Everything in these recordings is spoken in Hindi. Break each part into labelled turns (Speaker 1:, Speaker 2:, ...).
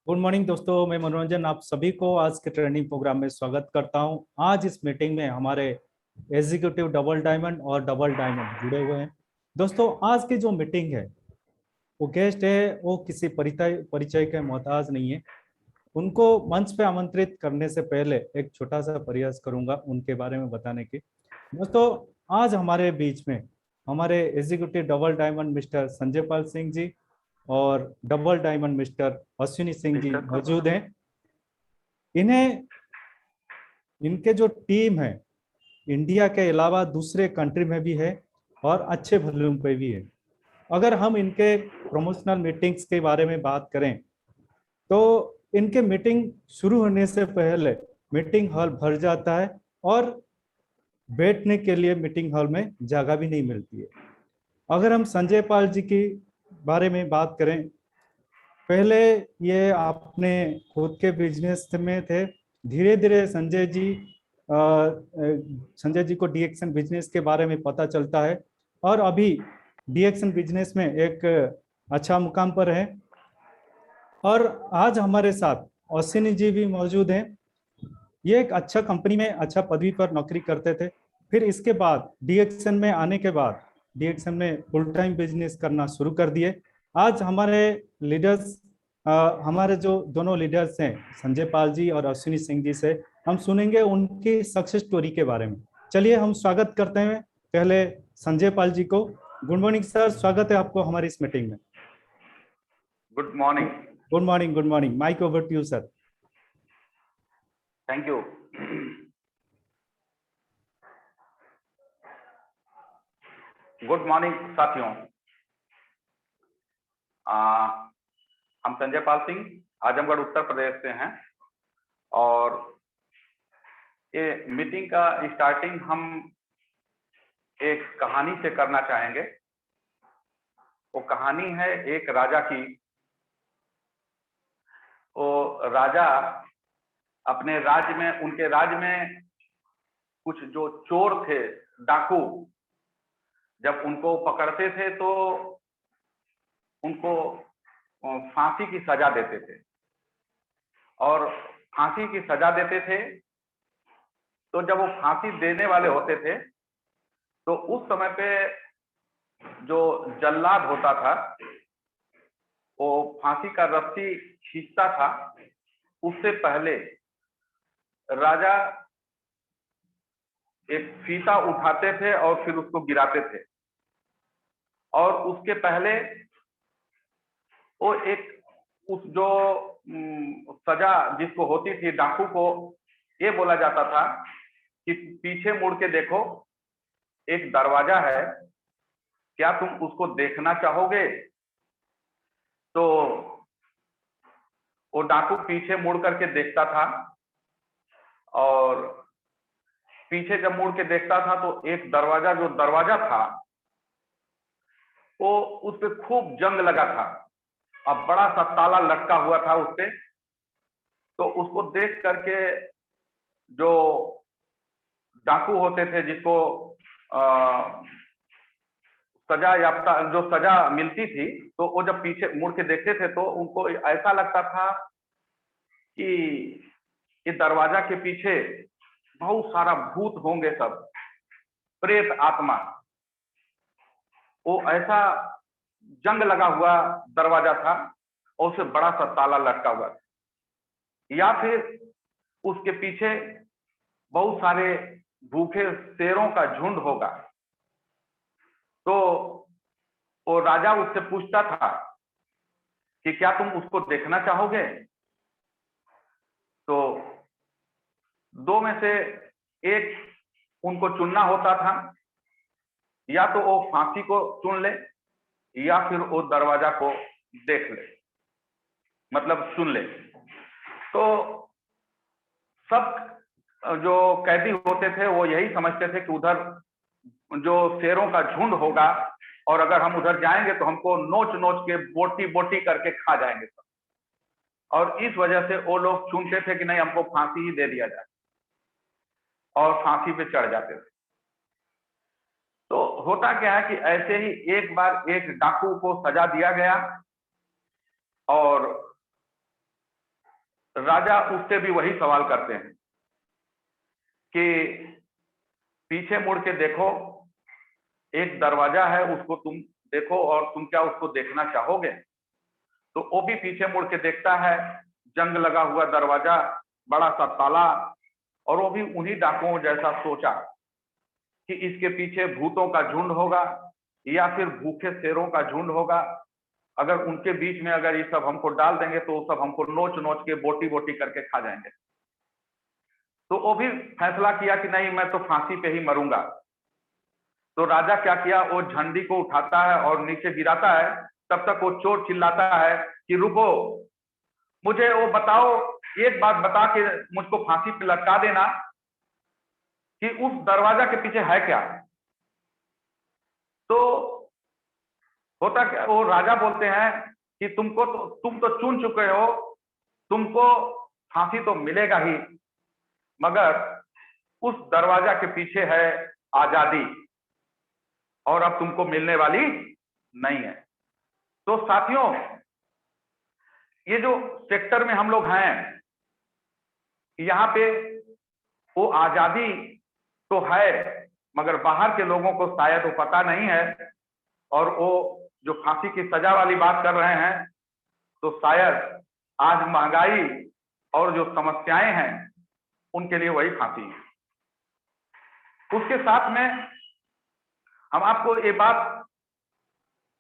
Speaker 1: गुड मॉर्निंग दोस्तों, मैं मनोरंजन आप सभी को आज के ट्रेनिंग प्रोग्राम में स्वागत करता हूं। आज इस मीटिंग में हमारे एग्जीक्यूटिव डबल डायमंड और डबल डायमंड जुड़े हुए हैं। दोस्तों, आज की जो मीटिंग है वो गेस्ट है, वो किसी परिचय परिचय के मोहताज नहीं है। उनको मंच पे आमंत्रित करने से पहले एक छोटा सा प्रयास करूंगा उनके बारे में बताने की। दोस्तों, आज हमारे बीच में हमारे executive double diamond mister Sanjay Pal Singh ji और double diamond mister Ashwini Singh ji मौजूद हैं। इन्हें इनके जो टीम है इंडिया के अलावा दूसरे कंट्री में भी है और अच्छे वॉल्यूम पे भी है। अगर हम इनके प्रमोशनल मीटिंग्स के बारे में बात करें तो इनके मीटिंग शुरू होने से पहले मीटिंग हॉल भर जाता है और बैठने के लिए मीटिंग हॉल में जगह भी नहीं मिलती है। अगर हम संजय पाल जी की बारे में बात करें, पहले ये अपने खुद के बिजनेस में थे। धीरे धीरे संजय जी को डीएक्शन बिजनेस के बारे में पता चलता है और अभी डीएक्शन बिजनेस में एक अच्छा मुकाम पर है। और आज हमारे साथ अश्विनी जी भी मौजूद हैं। ये एक अच्छा कंपनी में अच्छा पदवी पर नौकरी करते थे, फिर इसके बाद डीएक्शन में आने के बाद डीएक्शन में फुल टाइम बिजनेस करना शुरू कर दिए। आज हमारे लीडर्स हमारे जो दोनों लीडर्स हैं संजय पाल जी और अश्विनी सिंह जी से हम सुनेंगे उनकी सक्सेस स्टोरी के बारे में। चलिए हम स्वागत करते हैं पहले संजय पाल जी को। गुड मॉर्निंग सर, स्वागत है आपको हमारी इस मीटिंग में।
Speaker 2: Good morning.
Speaker 1: Good morning, good morning. Mic over to you sir.
Speaker 2: Thank you. Good morning साथियों। हम संजय पाल सिंह आजमगढ़ उत्तर प्रदेश से हैं और ये मीटिंग का स्टार्टिंग हम एक कहानी से करना चाहेंगे। वो कहानी है एक राजा की। वो राजा अपने राज्य में, उनके राज्य में कुछ जो चोर थे, डाकू, जब उनको पकड़ते थे तो उनको फांसी की सजा देते थे। और फांसी की सजा देते थे तो जब वो फांसी देने वाले होते थे तो उस समय पे जो जल्लाद होता था वो फांसी का रस्सी खींचता था। उससे पहले राजा एक फीता उठाते थे और फिर उसको गिराते थे। और उसके पहले वो एक उस जो सजा जिसको होती थी डाकू को, ये बोला जाता था कि पीछे मुड़ के देखो, एक दरवाजा है, क्या तुम उसको देखना चाहोगे? तो वो डाकू पीछे मुड़ करके देखता था और पीछे जब मुड़ के देखता था तो एक दरवाजा, जो दरवाजा था वो उस पे खूब जंग लगा था और बड़ा सा ताला लटका हुआ था उस पे। तो उसको देख करके जो डाकू होते थे, जिसको सजा याफ्ता जो सजा मिलती थी, तो वो जब पीछे मुड़ के देखते थे तो उनको ऐसा लगता था कि ये दरवाजा के पीछे बहुत सारा भूत होंगे, सब प्रेत आत्मा। वो ऐसा जंग लगा हुआ दरवाजा था और उसे बड़ा सा ताला लटका हुआ था। या फिर उसके पीछे बहुत सारे भूखे शेरों का झुंड होगा। तो वो राजा उससे पूछता था कि क्या तुम उसको देखना चाहोगे? तो दो में से एक उनको चुनना होता था, या तो वो फांसी को चुन ले या फिर वो दरवाजा को देख ले, मतलब सुन ले। तो सब जो कैदी होते थे वो यही समझते थे कि उधर जो शेरों का झुंड होगा और अगर हम उधर जाएंगे तो हमको नोच नोच के बोटी बोटी करके खा जाएंगे सब। और इस वजह से वो लोग चुनते थे कि नहीं, हमको फांसी ही दे दिया जाए, और फांसी पे चढ़ जाते थे। तो होता क्या है कि ऐसे ही एक बार एक डाकू को सजा दिया गया और राजा उससे भी वही सवाल करते हैं कि पीछे मुड़ के देखो, एक दरवाजा है, उसको तुम देखो और तुम क्या उसको देखना चाहोगे? तो वो भी पीछे मुड़ के देखता है, जंग लगा हुआ दरवाजा, बड़ा सा ताला, और वो भी उन्हीं डाकुओं जैसा सोचा कि इसके पीछे भूतों का झुंड होगा या फिर भूखे शेरों का झुंड होगा। अगर उनके बीच में अगर ये सब हमको डाल देंगे तो वो सब हमको नोच नोच के बोटी बोटी करके खा जाएंगे। तो वो भी फैसला किया कि नहीं, मैं तो फांसी पे ही मरूंगा। तो राजा क्या किया, वो झंडी को उठाता है और नीचे गिराता है। तब तक वो चोर चिल्लाता है कि रुको, मुझे वो बताओ, एक बात बता के मुझको फांसी पे लटका देना कि उस दरवाजा के पीछे है क्या। तो होता क्या, वो राजा बोलते हैं कि तुम तो चुन चुके हो, तुमको फांसी तो मिलेगा ही, मगर उस दरवाजा के पीछे है आजादी, और अब तुमको मिलने वाली नहीं है। तो साथियों, ये जो सेक्टर में हम लोग हैं, यहाँ पे वो आजादी तो है, मगर बाहर के लोगों को शायद वो पता नहीं है, और वो जो फांसी की सजा वाली बात कर रहे हैं, तो शायद आज महंगाई और जो समस्याएं हैं उनके लिए वही फांसी है। उसके साथ में हम आपको ये बात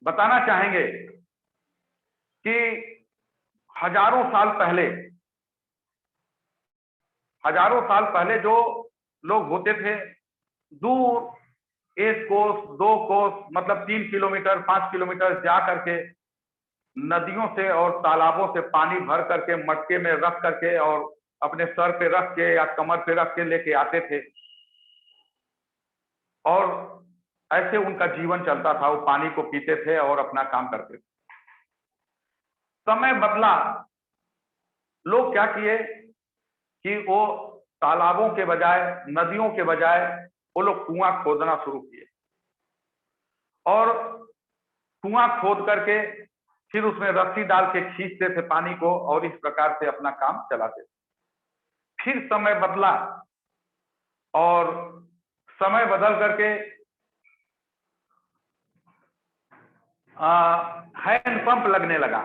Speaker 2: बताना चाहेंगे कि हजारों साल पहले जो लोग होते थे, दूर 1 कोस 2 कोस मतलब 3 किलोमीटर 5 किलोमीटर जा करके नदियों से और तालाबों से पानी भर करके मटके में रख करके और अपने सर पे रख के या कमर पे रख के लेके आते थे, और ऐसे उनका जीवन चलता था। वो पानी को पीते थे और अपना काम करते थे। समय बदला, लोग क्या किए कि वो तालाबों के बजाय, नदियों के बजाय वो लोग कुआं खोदना शुरू किए, और कुआं खोद करके फिर उसमें रस्सी डाल के खींचते थे पानी को, और इस प्रकार से अपना काम चलाते थे। फिर समय बदला, और समय बदल करके हैंड पंप लगने लगा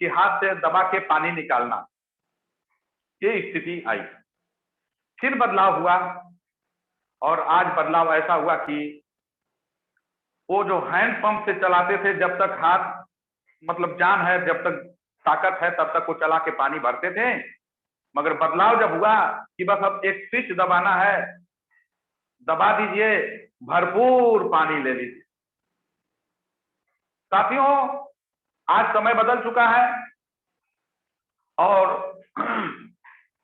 Speaker 2: कि हाथ से दबा के पानी निकालना, ये स्थिति आई। फिर बदलाव हुआ, और आज बदलाव ऐसा हुआ कि वो जो हैंड पंप से चलाते थे, जब तक हाथ मतलब जान है, जब तक ताकत है, तब तक वो चला के पानी भरते थे। मगर बदलाव जब हुआ कि बस अब एक स्विच दबाना है, दबा दीजिए, भरपूर पानी ले लीजिए। साथियों, आज समय बदल चुका है, और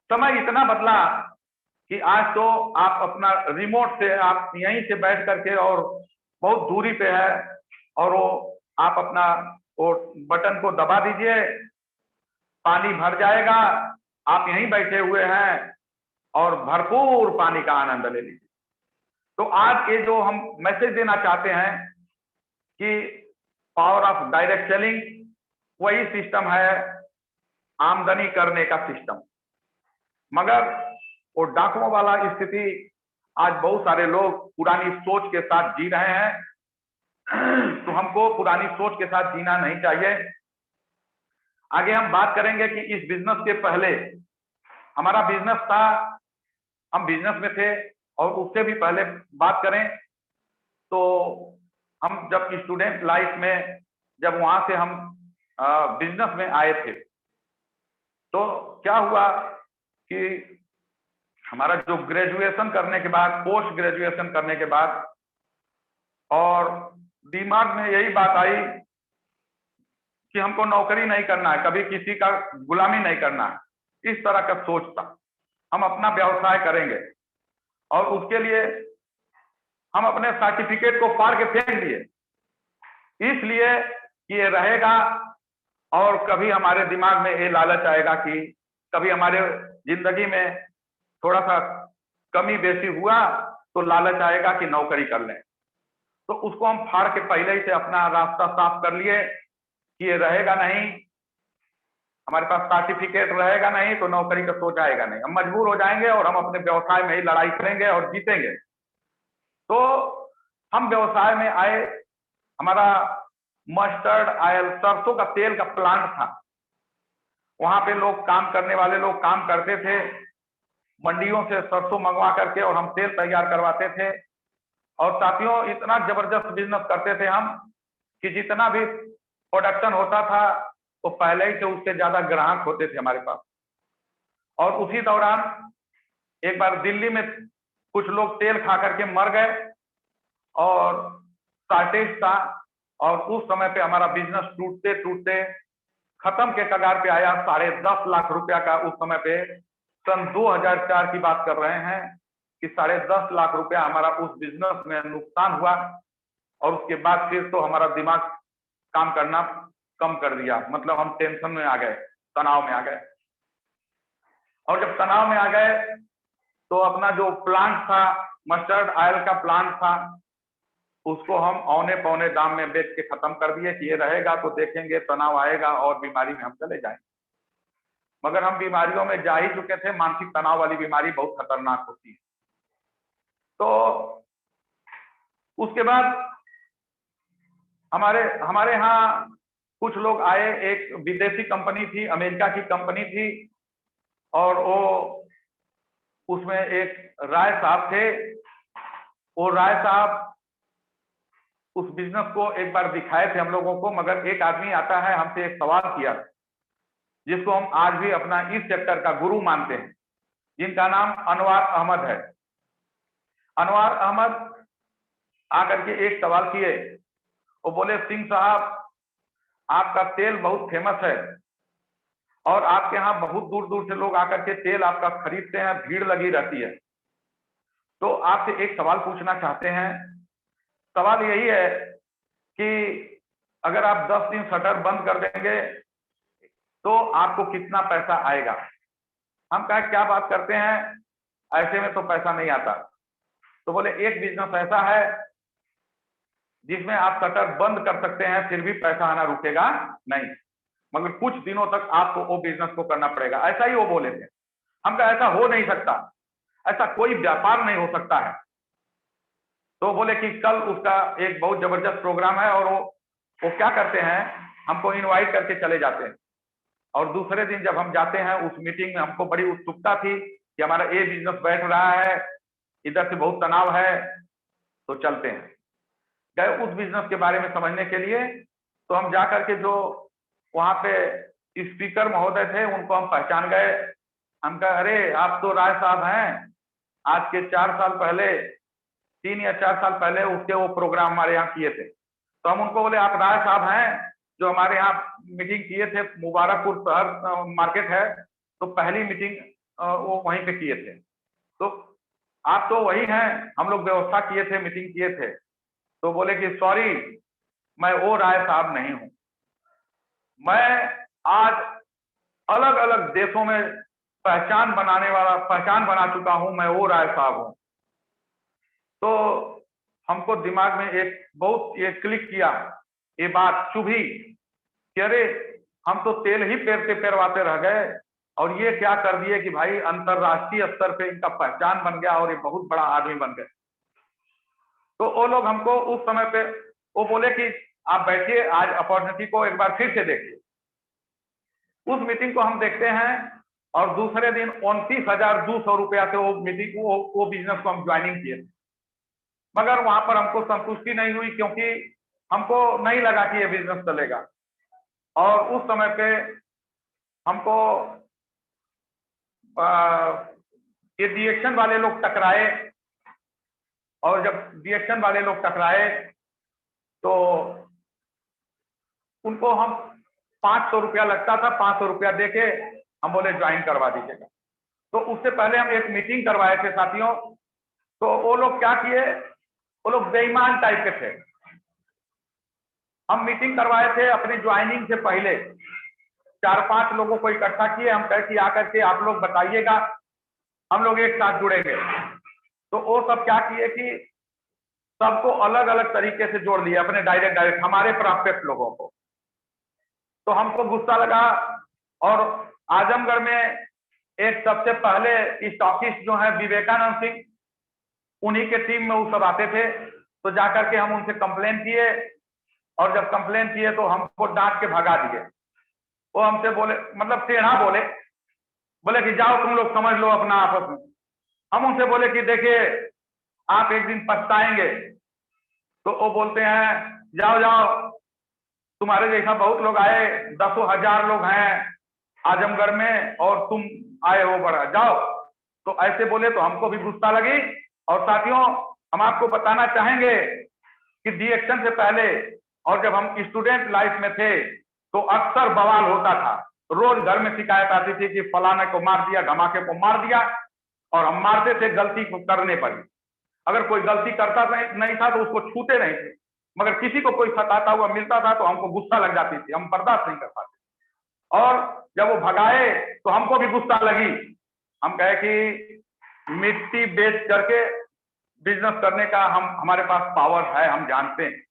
Speaker 2: समय इतना बदला कि आज तो आप अपना रिमोट से, आप यहीं से बैठ करके, और बहुत दूरी पे है, और वो आप अपना वो बटन को दबा दीजिए, पानी भर जाएगा, आप यहीं बैठे हुए हैं और भरपूर पानी का आनंद ले लीजिए। तो आज ये जो हम मैसेज देना चाहते हैं कि पावर ऑफ डायरेक्ट सेलिंग वही सिस्टम है, आमदनी करने का सिस्टम, मगर वो डाकुओं वाला स्थिति आज बहुत सारे लोग पुरानी सोच के साथ जी रहे हैं। तो हमको पुरानी सोच के साथ जीना नहीं चाहिए। आगे हम बात करेंगे कि इस बिजनेस के पहले हमारा बिजनेस था, हम बिजनेस में थे, और उससे भी पहले बात करें तो हम जब स्टूडेंट लाइफ में, जब वहां से हम बिजनेस में आए थे, तो क्या हुआ कि हमारा जो ग्रेजुएशन करने के बाद, पोस्ट ग्रेजुएशन करने के बाद, और दिमाग में यही बात आई कि हमको नौकरी नहीं करना है, कभी किसी का गुलामी नहीं करना है, इस तरह का सोच था। हम अपना व्यवसाय करेंगे, और उसके लिए हम अपने सर्टिफिकेट को फाड़ के फेंक दिए, इसलिए ये रहेगा, और कभी हमारे दिमाग में ये लालच आएगा कि कभी हमारे जिंदगी में थोड़ा सा कमी बेसी हुआ तो लालच आएगा कि नौकरी कर लें। तो उसको हम फाड़ के पहले ही से अपना रास्ता साफ कर लिए कि ये रहेगा नहीं, हमारे पास सर्टिफिकेट रहेगा नहीं तो नौकरी का सोच आएगा नहीं, हम मजबूर हो जाएंगे और हम अपने व्यवसाय में ही लड़ाई करेंगे और जीतेंगे। तो हम व्यवसाय में आए, हमारा मस्टर्ड ऑयल, सरसों का तेल का प्लांट था। वहां पे लोग काम करने वाले लोग काम करते थे, मंडियों से सरसों मंगवा करके और हम तेल तैयार करवाते थे। और साथियों इतना जबरदस्त बिजनेस करते थे हम कि जितना भी प्रोडक्शन होता था वो पहले ही से उससे ज्यादा ग्राहक होते थे हमारे पास। और उसी दौरान एक बार दिल्ली में कुछ लोग तेल खा करके मर गए और शॉर्टेज था, और उस समय पे हमारा बिजनेस टूटते टूटते खत्म के कगार पे आया। 10.5 लाख रुपया का उस समय पे, सन 2004 की बात कर रहे हैं, कि 10.5 लाख रुपया हमारा उस बिजनेस में नुकसान हुआ। और उसके बाद फिर तो हमारा दिमाग काम करना कम कर दिया, मतलब हम टेंशन में आ गए, तनाव में आ गए। और जब तनाव में आ गए तो अपना जो प्लांट था, मस्टर्ड ऑयल का प्लांट था, उसको हम औने पौने दाम में बेच के खत्म कर दिए कि ये रहेगा तो देखेंगे, तनाव आएगा और बीमारी में हम चले जाएंगे। मगर हम बीमारियों में जा ही चुके थे। मानसिक तनाव वाली बीमारी बहुत खतरनाक होती है। तो उसके बाद हमारे यहाँ कुछ लोग आए। एक विदेशी कंपनी थी, अमेरिका की कंपनी थी, और वो उसमें एक राय साहब थे। वो राय साहब उस बिजनेस को एक बार दिखाए थे हम लोगों को। मगर एक आदमी आता है, हमसे एक सवाल किया, जिसको हम आज भी अपना इस सेक्टर का गुरु मानते हैं, जिनका नाम अनवार अहमद है। अनवार अहमद आकर के एक सवाल किए। वो बोले, सिंह साहब आपका तेल बहुत फेमस है और आपके यहाँ बहुत दूर दूर से लोग आकर के तेल आपका खरीदते हैं, भीड़ लगी रहती है। तो आपसे एक सवाल पूछना चाहते हैं। सवाल यही है कि अगर आप 10 दिन शटर बंद कर देंगे तो आपको कितना पैसा आएगा? हम कहा क्या बात करते हैं, ऐसे में तो पैसा नहीं आता। तो बोले एक बिजनेस ऐसा है जिसमें आप शटर बंद कर सकते हैं फिर भी पैसा आना रुकेगा नहीं, मगर कुछ दिनों तक आपको वो बिजनेस को करना पड़ेगा। ऐसा ही वो बोले थे। हम कहा ऐसा हो नहीं सकता, ऐसा कोई व्यापार नहीं हो सकता है। तो बोले कि कल उसका एक बहुत जबरदस्त प्रोग्राम है, और वो क्या करते हैं, हमको इनवाइट करके चले जाते हैं। और दूसरे दिन जब हम जाते हैं उस मीटिंग में, हमको बड़ी उत्सुकता थी कि हमारा ये बिजनेस बैठ रहा है, इधर से बहुत तनाव है, तो चलते हैं। गए उस बिजनेस के बारे में समझने के लिए। तो हम जा करके जो वहां पे स्पीकर महोदय थे उनको हम पहचान गए। हम कहा अरे आप तो राय साहब हैं, आज के 4 साल पहले, 3 या 4 साल पहले उसके वो प्रोग्राम हमारे यहाँ किए थे। तो हम उनको बोले आप राय साहब हैं जो हमारे यहाँ मीटिंग किए थे, मुबारकपुर शहर मार्केट है, तो पहली मीटिंग वो वहीं पे किए थे। तो आप तो वही हैं, हम लोग व्यवस्था किए थे, मीटिंग किए थे। तो बोले कि सॉरी, मैं वो राय साहब नहीं हूं, मैं आज अलग अलग देशों में पहचान बना चुका हूं, मैं वो राय साहब हूं। तो हमको दिमाग में एक बहुत ये क्लिक किया, ये बात चुभी कि अरे हम तो तेल ही पेरवाते रह गए और ये क्या कर दिए कि भाई अंतरराष्ट्रीय स्तर पे इनका पहचान बन गया और ये बहुत बड़ा आदमी बन गए। तो वो लोग हमको उस समय पे वो बोले कि आप बैठिए, आज अपॉर्चुनिटी को एक बार फिर से देखिए। उस मीटिंग को हम देखते हैं और दूसरे दिन 29,200 रुपया से वो मीटिंग वो बिजनेस को हम ज्वाइनिंग किए। मगर वहां पर हमको संतुष्टि नहीं हुई, क्योंकि हमको नहीं लगा कि ये बिजनेस चलेगा। और उस समय पे हमको ये डिएक्शन वाले लोग टकराए, और जब डिएक्शन वाले लोग टकराए तो उनको हम 500 रुपया लगता था, 500 रुपया देके हम बोले ज्वाइन करवा दीजिएगा। तो उससे पहले हम एक मीटिंग करवाए थे साथियों। तो वो लोग क्या किए, वो लोग बेईमान टाइप के थे। हम मीटिंग करवाए थे अपनी ज्वाइनिंग से पहले, 4-5 लोगों को इकट्ठा किए। हम कहे कि आकर के आप लोग बताइएगा, हम लोग एक साथ जुड़ेंगे। तो वो सब क्या किए कि सबको अलग अलग तरीके से जोड़ लिया, अपने डायरेक्ट हमारे प्रॉस्पेक्ट लोगों को। तो हमको गुस्सा लगा और आजमगढ़ में एक सबसे पहले स्टॉकिस्ट जो है विवेकानंद सिंह, उन्हीं के टीम में वो सब आते थे। तो जाकर के हम उनसे कंप्लेन किए, और जब कंप्लेन किए तो हमको डांट के भगा दिए। वो हमसे बोले, मतलब टेढ़ा बोले, बोले कि जाओ तुम लोग समझ लो अपना आपस में। हम उनसे बोले कि देखिए आप एक दिन पछताएंगे। तो वो बोलते हैं जाओ जाओ, तुम्हारे जैसा बहुत लोग आए, दसों हजार लोग हैं आजमगढ़ में, और तुम आए हो बड़ा, जाओ। तो ऐसे बोले तो हमको भी गुस्सा लगी। और साथियों, हम आपको बताना चाहेंगे कि डिएक्शन से पहले और जब हम स्टूडेंट लाइफ में थे तो अक्सर बवाल होता था। रोज घर में शिकायत आती थी कि फलाने को मार दिया, धमाके को मार दिया, और हम मारते थे गलती को करने पर। अगर कोई गलती करता नहीं था तो उसको छूते नहीं थे, मगर किसी को कोई सताता हुआ मिलता था तो हमको गुस्सा लग जाती थी, हम बर्दाश्त नहीं कर पाते। और जब वो भगाए तो हमको भी गुस्सा लगी। हम कहे कि मिट्टी बेच करके बिजनेस करने का हमारे पास पावर है, हम जानते हैं,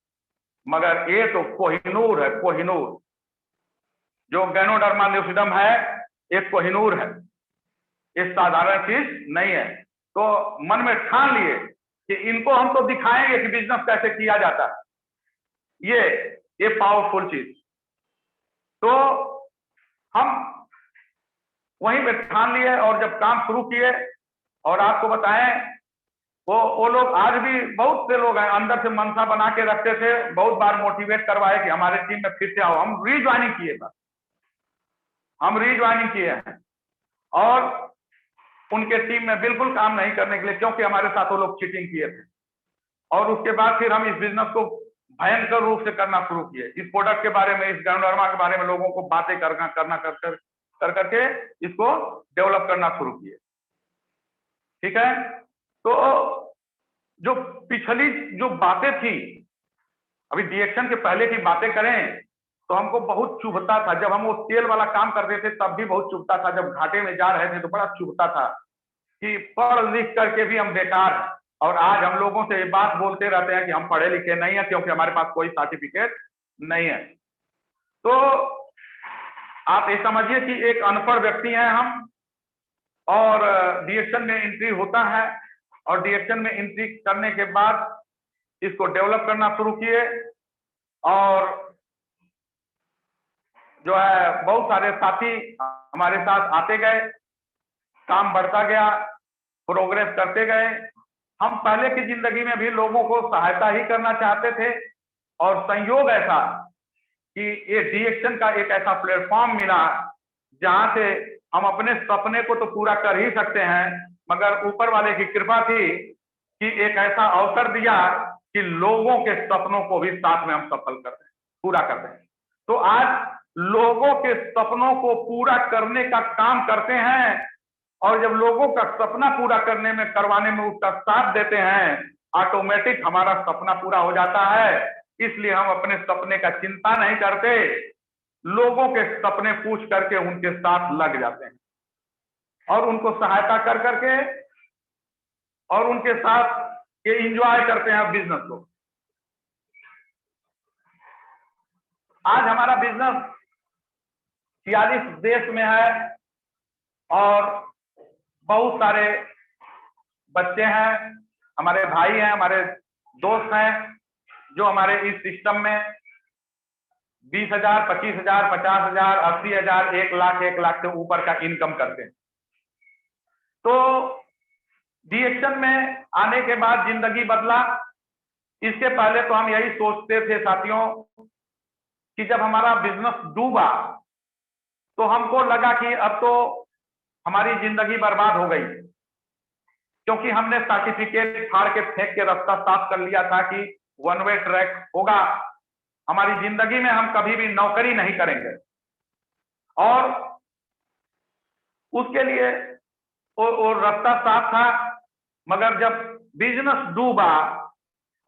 Speaker 2: मगर ये तो कोहिनूर है, कोहिनूर। जो गैनोडर्मा ल्यूसिडम है ये कोहिनूर है, ये साधारण चीज नहीं है। तो मन में ठान लिए कि इनको हम तो दिखाएंगे कि बिजनेस कैसे किया जाता है, ये पावरफुल चीज। तो हम वहीं पे ठान लिए और जब काम शुरू किए, और आपको बताएं वो लोग आज भी बहुत से लोग हैं अंदर से मनसा बना के रखते थे, बहुत बार मोटिवेट करवाए कि हमारे टीम में फिर से आओ। हम रीज्वाइनिंग किए, बस हम रीज्वाइनिंग किए हैं, और उनके टीम में बिल्कुल काम नहीं करने के लिए, क्योंकि हमारे साथ वो लोग चीटिंग किए थे। और उसके बाद फिर हम इस बिजनेस को भयंकर रूप से करना शुरू किए, इस प्रोडक्ट के बारे में, इस गैनोडर्मा के बारे में लोगों को बातें करना कर करके इसको डेवलप करना शुरू किए। ठीक है, तो जो पिछली जो बातें थी, अभी डिएक्शन के पहले की बातें करें तो हमको बहुत चुभता था। जब हम वो तेल वाला काम करते थे तब भी बहुत चुभता था, जब घाटे में जा रहे थे तो बड़ा चुभता था कि पढ़ लिख करके भी हम बेकार हैं। और आज हम लोगों से ये बात बोलते रहते हैं कि हम पढ़े लिखे नहीं है, क्योंकि हमारे पास कोई सर्टिफिकेट नहीं है। तो आप ये समझिए कि एक अनपढ़ व्यक्ति हैं हम, और डिएक्शन में एंट्री होता है, और डिएक्शन में एंट्री करने के बाद इसको डेवलप करना शुरू किए, और जो है बहुत सारे साथी हमारे साथ आते गए, काम बढ़ता गया, प्रोग्रेस करते गए। हम पहले की जिंदगी में भी लोगों को सहायता ही करना चाहते थे, और संयोग ऐसा कि ये डिएक्शन का एक ऐसा प्लेटफॉर्म मिला जहां से हम अपने सपने को तो पूरा कर ही सकते हैं, मगर ऊपर वाले की कृपा थी कि एक ऐसा अवसर दिया कि लोगों के सपनों को भी साथ में हम सफल कर दें, पूरा कर दें। तो आज लोगों के सपनों को पूरा करने का काम करते हैं, और जब लोगों का सपना पूरा करने में, करवाने में उसका साथ देते हैं, ऑटोमेटिक हमारा सपना पूरा हो जाता है। इसलिए हम अपने सपने का चिंता नहीं करते, लोगों के सपने पूछ करके उनके साथ लग जाते हैं, और उनको सहायता कर करके, और उनके साथ ये एंजॉय करते हैं बिजनेस को। आज हमारा बिजनेस 46 देश में है, और बहुत सारे बच्चे हैं, हमारे भाई हैं, हमारे दोस्त हैं, जो हमारे इस सिस्टम में 20,000, 25,000, 50,000, 80,000, 1 लाख से ऊपर का इनकम करते हैं। तो डिएक्शन में आने के बाद जिंदगी बदला। इसके पहले तो हम यही सोचते थे साथियों कि जब हमारा बिजनेस डूबा तो हमको लगा कि अब तो हमारी जिंदगी बर्बाद हो गई, क्योंकि हमने सर्टिफिकेट फाड़ के फेंक के रास्ता साफ कर लिया था कि वन वे ट्रैक होगा, हमारी जिंदगी में हम कभी भी नौकरी नहीं करेंगे। और उसके लिए वो रास्ता साफ था, मगर जब बिजनेस डूबा,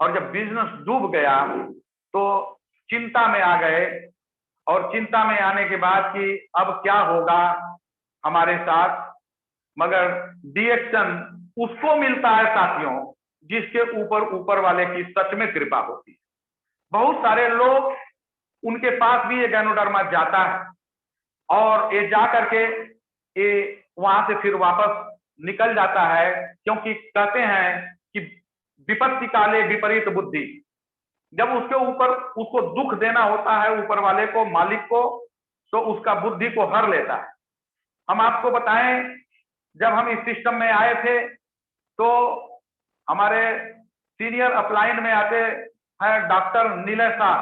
Speaker 2: और जब बिजनेस डूब गया तो चिंता में आ गए, और चिंता में आने के बाद कि अब क्या होगा हमारे साथ। मगर डिएक्शन उसको मिलता है साथियों जिसके ऊपर वाले की सच में कृपा होती है। बहुत सारे लोग, उनके पास भी ये गैनोडर्मा जाता है, और ये जा करके ये वहां से फिर वापस निकल जाता है, क्योंकि कहते हैं कि विपत्ति काले विपरीत बुद्धि। जब उसके ऊपर उसको दुख देना होता है ऊपर वाले को, मालिक को, तो उसका बुद्धि को हर लेता है। हम आपको बताएं, जब हम इस सिस्टम में आए थे तो हमारे सीनियर अपलाइन में आते हैं डॉक्टर नीलय शाह।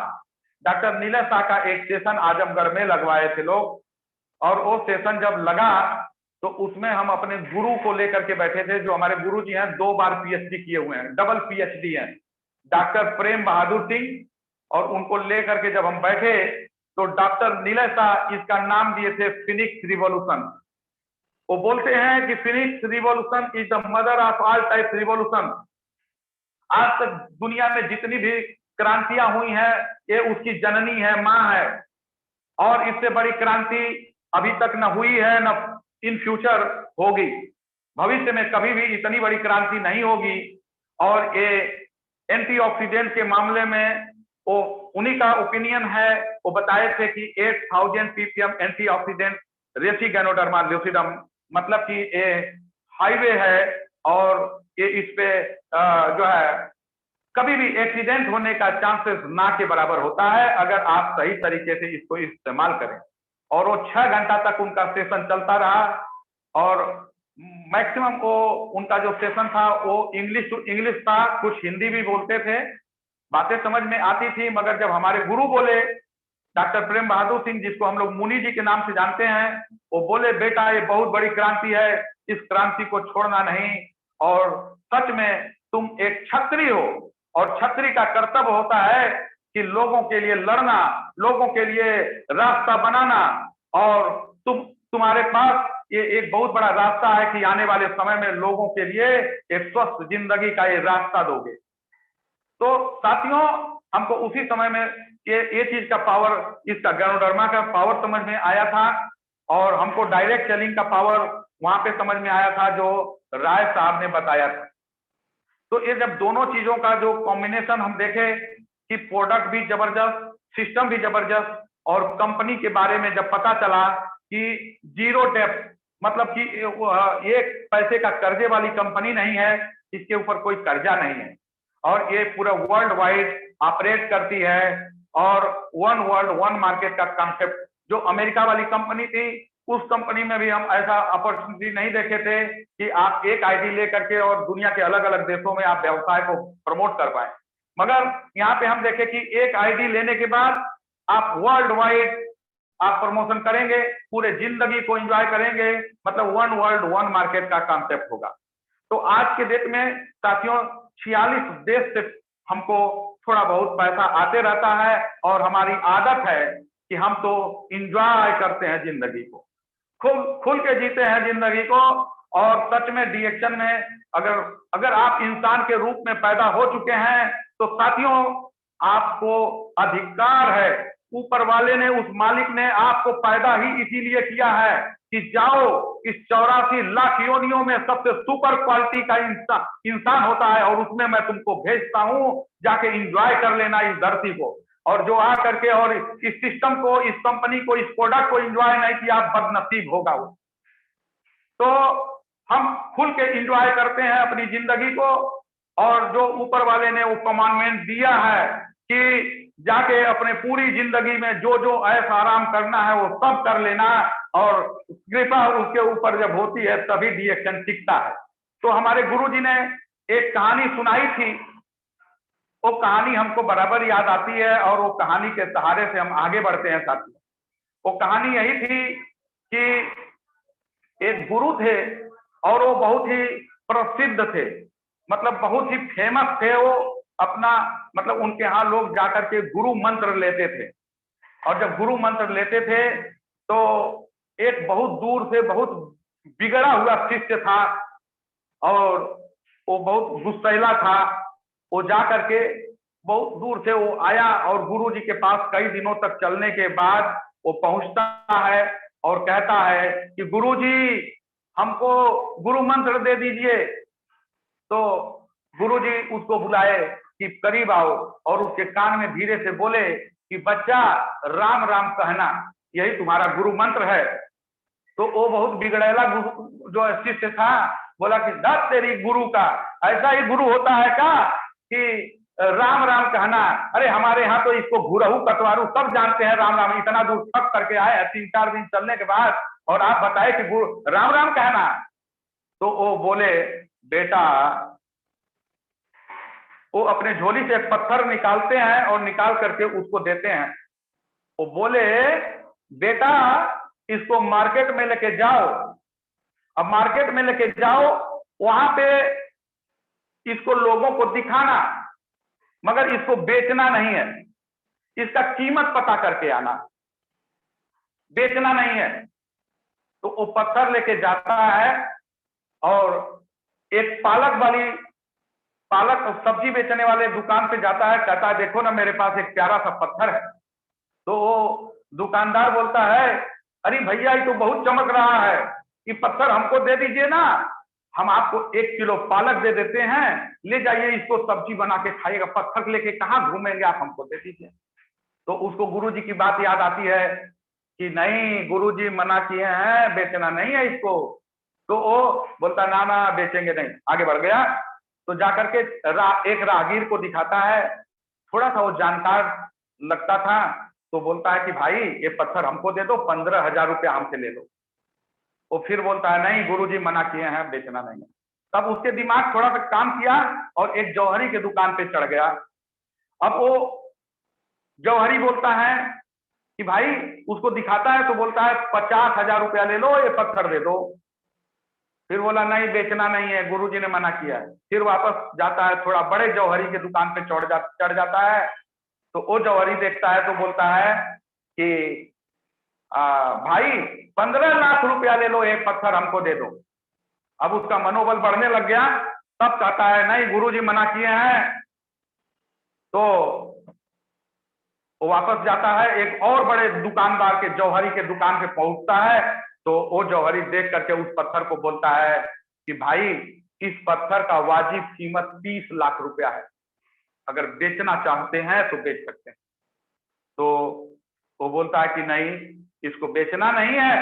Speaker 2: डॉक्टर नीलय शाह का एक सेशन आजमगढ़ में लगवाए थे लोग, और वो सेशन जब लगा तो उसमें हम अपने गुरु को लेकर के बैठे थे, जो हमारे गुरु जी हैं, 2 बार पीएचडी किए हुए हैं, डबल पीएचडी हैं, डॉक्टर प्रेम बहादुर सिंह। और उनको लेकर के जब हम बैठे तो डॉक्टर नीलय शाह इसका नाम दिए थे फिनिक्स रिवॉल्यूशन। वो बोलते हैं कि Phoenix revolution is the mother of all type revolution. आज तक दुनिया में जितनी भी क्रांतियां हुई हैं, ये उसकी जननी है, मां है, और इससे बड़ी क्रांति अभी तक न हुई है, न इन फ्यूचर होगी। भविष्य में कभी भी इतनी बड़ी क्रांति नहीं होगी। और ये एंटीऑक्सीडेंट के मामले में वो उन्हीं का ओपिनियन है। वो बताए थे कि 8000 ppm एंटीऑक्सीडेंट रेसिगेनोडर्मा ल्यूसिडम, मतलब कि ये हाईवे है, और ये इस पे जो है कभी भी एक्सीडेंट होने का चांसेस ना के बराबर होता है, अगर आप सही तरीके से इसको इस्तेमाल करें। और वो 6 घंटा तक उनका सेशन चलता रहा, और मैक्सिमम वो उनका जो सेशन था वो इंग्लिश टू इंग्लिश था, कुछ हिंदी भी बोलते थे, बातें समझ में आती थी। मगर जब हमारे गुरु बोले, डॉक्टर प्रेम बहादुर सिंह, जिसको हम लोग मुनि जी के नाम से जानते हैं, वो बोले, बेटा ये बहुत बड़ी क्रांति है, इस क्रांति को छोड़ना नहीं, और सच में तुम एक क्षत्रिय हो, और क्षत्रिय का कर्तव्य होता है कि लोगों के लिए लड़ना, लोगों के लिए रास्ता बनाना, और तुम्हारे पास ये एक बहुत बड़ा रास्ता है कि आने वाले समय में लोगों के लिए एक स्वस्थ जिंदगी का ये रास्ता दोगे। तो साथियों, हमको उसी समय में ये चीज का पावर, इसका गैनोडर्मा का पावर समझ में आया था, और हमको डायरेक्ट सेलिंग का पावर वहां पे समझ में आया था, जो राय साहब ने बताया था। तो ये जब दोनों चीजों का जो कॉम्बिनेशन हम देखे कि प्रोडक्ट भी जबरदस्त, सिस्टम भी जबरदस्त, और कंपनी के बारे में जब पता चला कि जीरो डेप्थ, मतलब कि ये पैसे का कर्जे वाली कंपनी नहीं है, इसके ऊपर कोई कर्जा नहीं है, और ये पूरा वर्ल्ड वाइड ऑपरेट करती है, और 1 वर्ल्ड 1 मार्केट का कॉन्सेप्ट, जो अमेरिका वाली कंपनी थी, उस कंपनी में भी हम ऐसा अपॉर्चुनिटी नहीं देखे थे कि आप एक आईडी लेकर के और दुनिया के अलग अलग देशों में आप व्यवसाय को प्रमोट कर पाए। मगर यहाँ पे हम देखे कि एक आईडी लेने के बाद आप वर्ल्ड वाइड आप प्रमोशन करेंगे, पूरे जिंदगी को एंजॉय करेंगे, मतलब 1 वर्ल्ड 1 मार्केट का कॉन्सेप्ट होगा। तो आज के डेट में साथियों 46 देश से हमको थोड़ा बहुत पैसा आते रहता है, और हमारी आदत है कि हम तो एंजॉय करते हैं जिंदगी को, खुल के जीते हैं जिंदगी को। और सच में डिएक्शन में अगर आप इंसान के रूप में पैदा हो चुके हैं, तो साथियों आपको अधिकार है, ऊपर वाले ने, उस मालिक ने आपको पैदा ही इसीलिए किया है कि जाओ इस 84 लाख योनियों में सबसे सुपर क्वालिटी का इंसान होता है, और उसमें मैं तुमको भेजता हूं, जाके एंजॉय कर लेना इस धरती को। और जो आ करके और इस सिस्टम को, इस कंपनी को, इस प्रोडक्ट को एंजॉय नहीं किया, बदनसीब होगा वो। तो हम खुल के एंजॉय करते हैं अपनी जिंदगी को, और जो ऊपर वाले ने वो कमांडमेंट दिया है कि जाके अपने पूरी जिंदगी में जो जो ऐश आराम करना है वो सब कर लेना, और कृपा उसके ऊपर जब होती है तभी डिएक्शन टिकता है। तो हमारे गुरुजी ने एक कहानी सुनाई थी, वो कहानी हमको बराबर याद आती है, और वो कहानी के सहारे से हम आगे बढ़ते हैं साथियों। वो कहानी यही थी कि एक गुरु थे, और वो बहुत ही प्रसिद्ध थे, मतलब बहुत ही फेमस थे वो अपना, मतलब उनके यहाँ लोग जाकर के गुरु मंत्र लेते थे। और जब गुरु मंत्र लेते थे तो एक बहुत दूर से बहुत बिगड़ा हुआ शिष्य था, और वो बहुत गुस्सैला था। वो जा करके बहुत दूर से वो आया, और गुरु जी के पास कई दिनों तक चलने के बाद वो पहुंचता है और कहता है कि गुरु जी हमको गुरु मंत्र दे दीजिए। तो गुरु जी उसको बुलाए कि करीब आओ, और उसके कान में धीरे से बोले कि बच्चा राम राम कहना। यही तुम्हारा गुरु मंत्र है। तो वो बहुत बिगड़ैला गुरु जो शिष्य था बोला कि दस तेरी गुरु का, ऐसा ही गुरु होता है क्या कि राम राम कहना? अरे हमारे यहाँ तो इसको घुरहू कटवारू सब जानते हैं, राम राम इतना दूर थक करके आए 3-4 दिन चलने के बाद, और आप बताए कि राम राम कहना। तो वो बोले बेटा, वो अपने झोली से एक पत्थर निकालते हैं और निकाल करके उसको देते हैं। वो बोले बेटा इसको मार्केट में लेके जाओ, अब मार्केट में लेके जाओ, वहां पे इसको लोगों को दिखाना, मगर इसको बेचना नहीं है, इसका कीमत पता करके आना, बेचना नहीं है। तो वो पत्थर लेके जाता है और एक पालक सब्जी बेचने वाले दुकान पे जाता है, कहता है देखो ना मेरे पास एक प्यारा सा पत्थर है। तो वो दुकानदार बोलता है अरे भैया ये तो बहुत चमक रहा है, ये पत्थर हमको दे दीजिए ना, हम आपको 1 किलो पालक दे देते हैं, ले जाइए इसको सब्जी बना के खाइएगा, पत्थर लेके कहाँ घूमेंगे आप, हमको दे दीजिए। तो उसको गुरुजी की बात याद आती है कि नहीं गुरुजी मना किए हैं, बेचना नहीं है इसको। तो वो बोलता ना ना बेचेंगे नहीं, आगे बढ़ गया। तो जाकर के एक राहगीर को दिखाता है, थोड़ा सा वो जानकार लगता था, तो बोलता है कि भाई ये पत्थर हमको दे दो, 15,000 रुपया हमसे ले लो। वो फिर बोलता है नहीं गुरुजी मना किए हैं, बेचना नहीं है। तब उसके दिमाग थोड़ा सा काम किया और एक जौहरी के दुकान पे चढ़ गया। अब वो जौहरी बोलता है कि भाई, उसको दिखाता है तो बोलता है 50,000 रुपया ले लो, ये पत्थर दे दो। फिर बोला नहीं बेचना नहीं है, गुरुजी ने मना किया है। फिर वापस जाता है, थोड़ा बड़े जौहरी के दुकान पे चढ़ जाता है। तो वो जौहरी देखता है तो बोलता है कि भाई 15 लाख रुपया ले लो, एक पत्थर हमको दे दो। अब उसका मनोबल बढ़ने लग गया। तब कहता है नहीं गुरुजी मना किए हैं। तो वो वापस जाता है, एक और बड़े दुकानदार के जौहरी के दुकान पे पहुंचता है। तो वो जौहरी देख करके उस पत्थर को बोलता है कि भाई इस पत्थर का वाजिब कीमत 30 लाख रुपया है, अगर बेचना चाहते हैं तो बेच सकते हैं। तो वो बोलता है कि नहीं इसको बेचना नहीं है,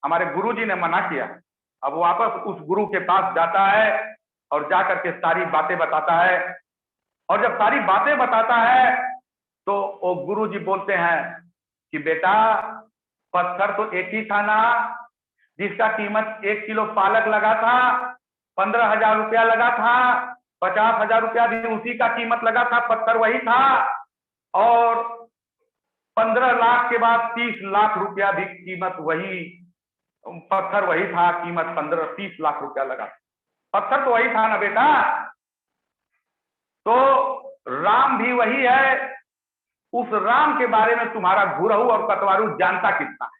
Speaker 2: हमारे गुरुजी ने मना किया। अब वापस उस गुरु के पास जाता है और जा करके सारी बातें बताता है। और जब सारी बातें बताता है तो वो गुरुजी बोलते हैं कि बेटा पत्थर तो एक ही था ना, जिसका कीमत 1 किलो पालक लगा था, 15,000 रुपया लगा था, 50,000 रुपया भी उसी का कीमत लगा था, पत्थर वही था। और 15 लाख के बाद 30 लाख रुपया भी कीमत वही, पत्थर वही था, कीमत 30 लाख रुपया लगा, पत्थर तो वही था ना बेटा। तो राम भी वही है, उस राम के बारे में तुम्हारा घुरहू और कटवारू जानता कितना है,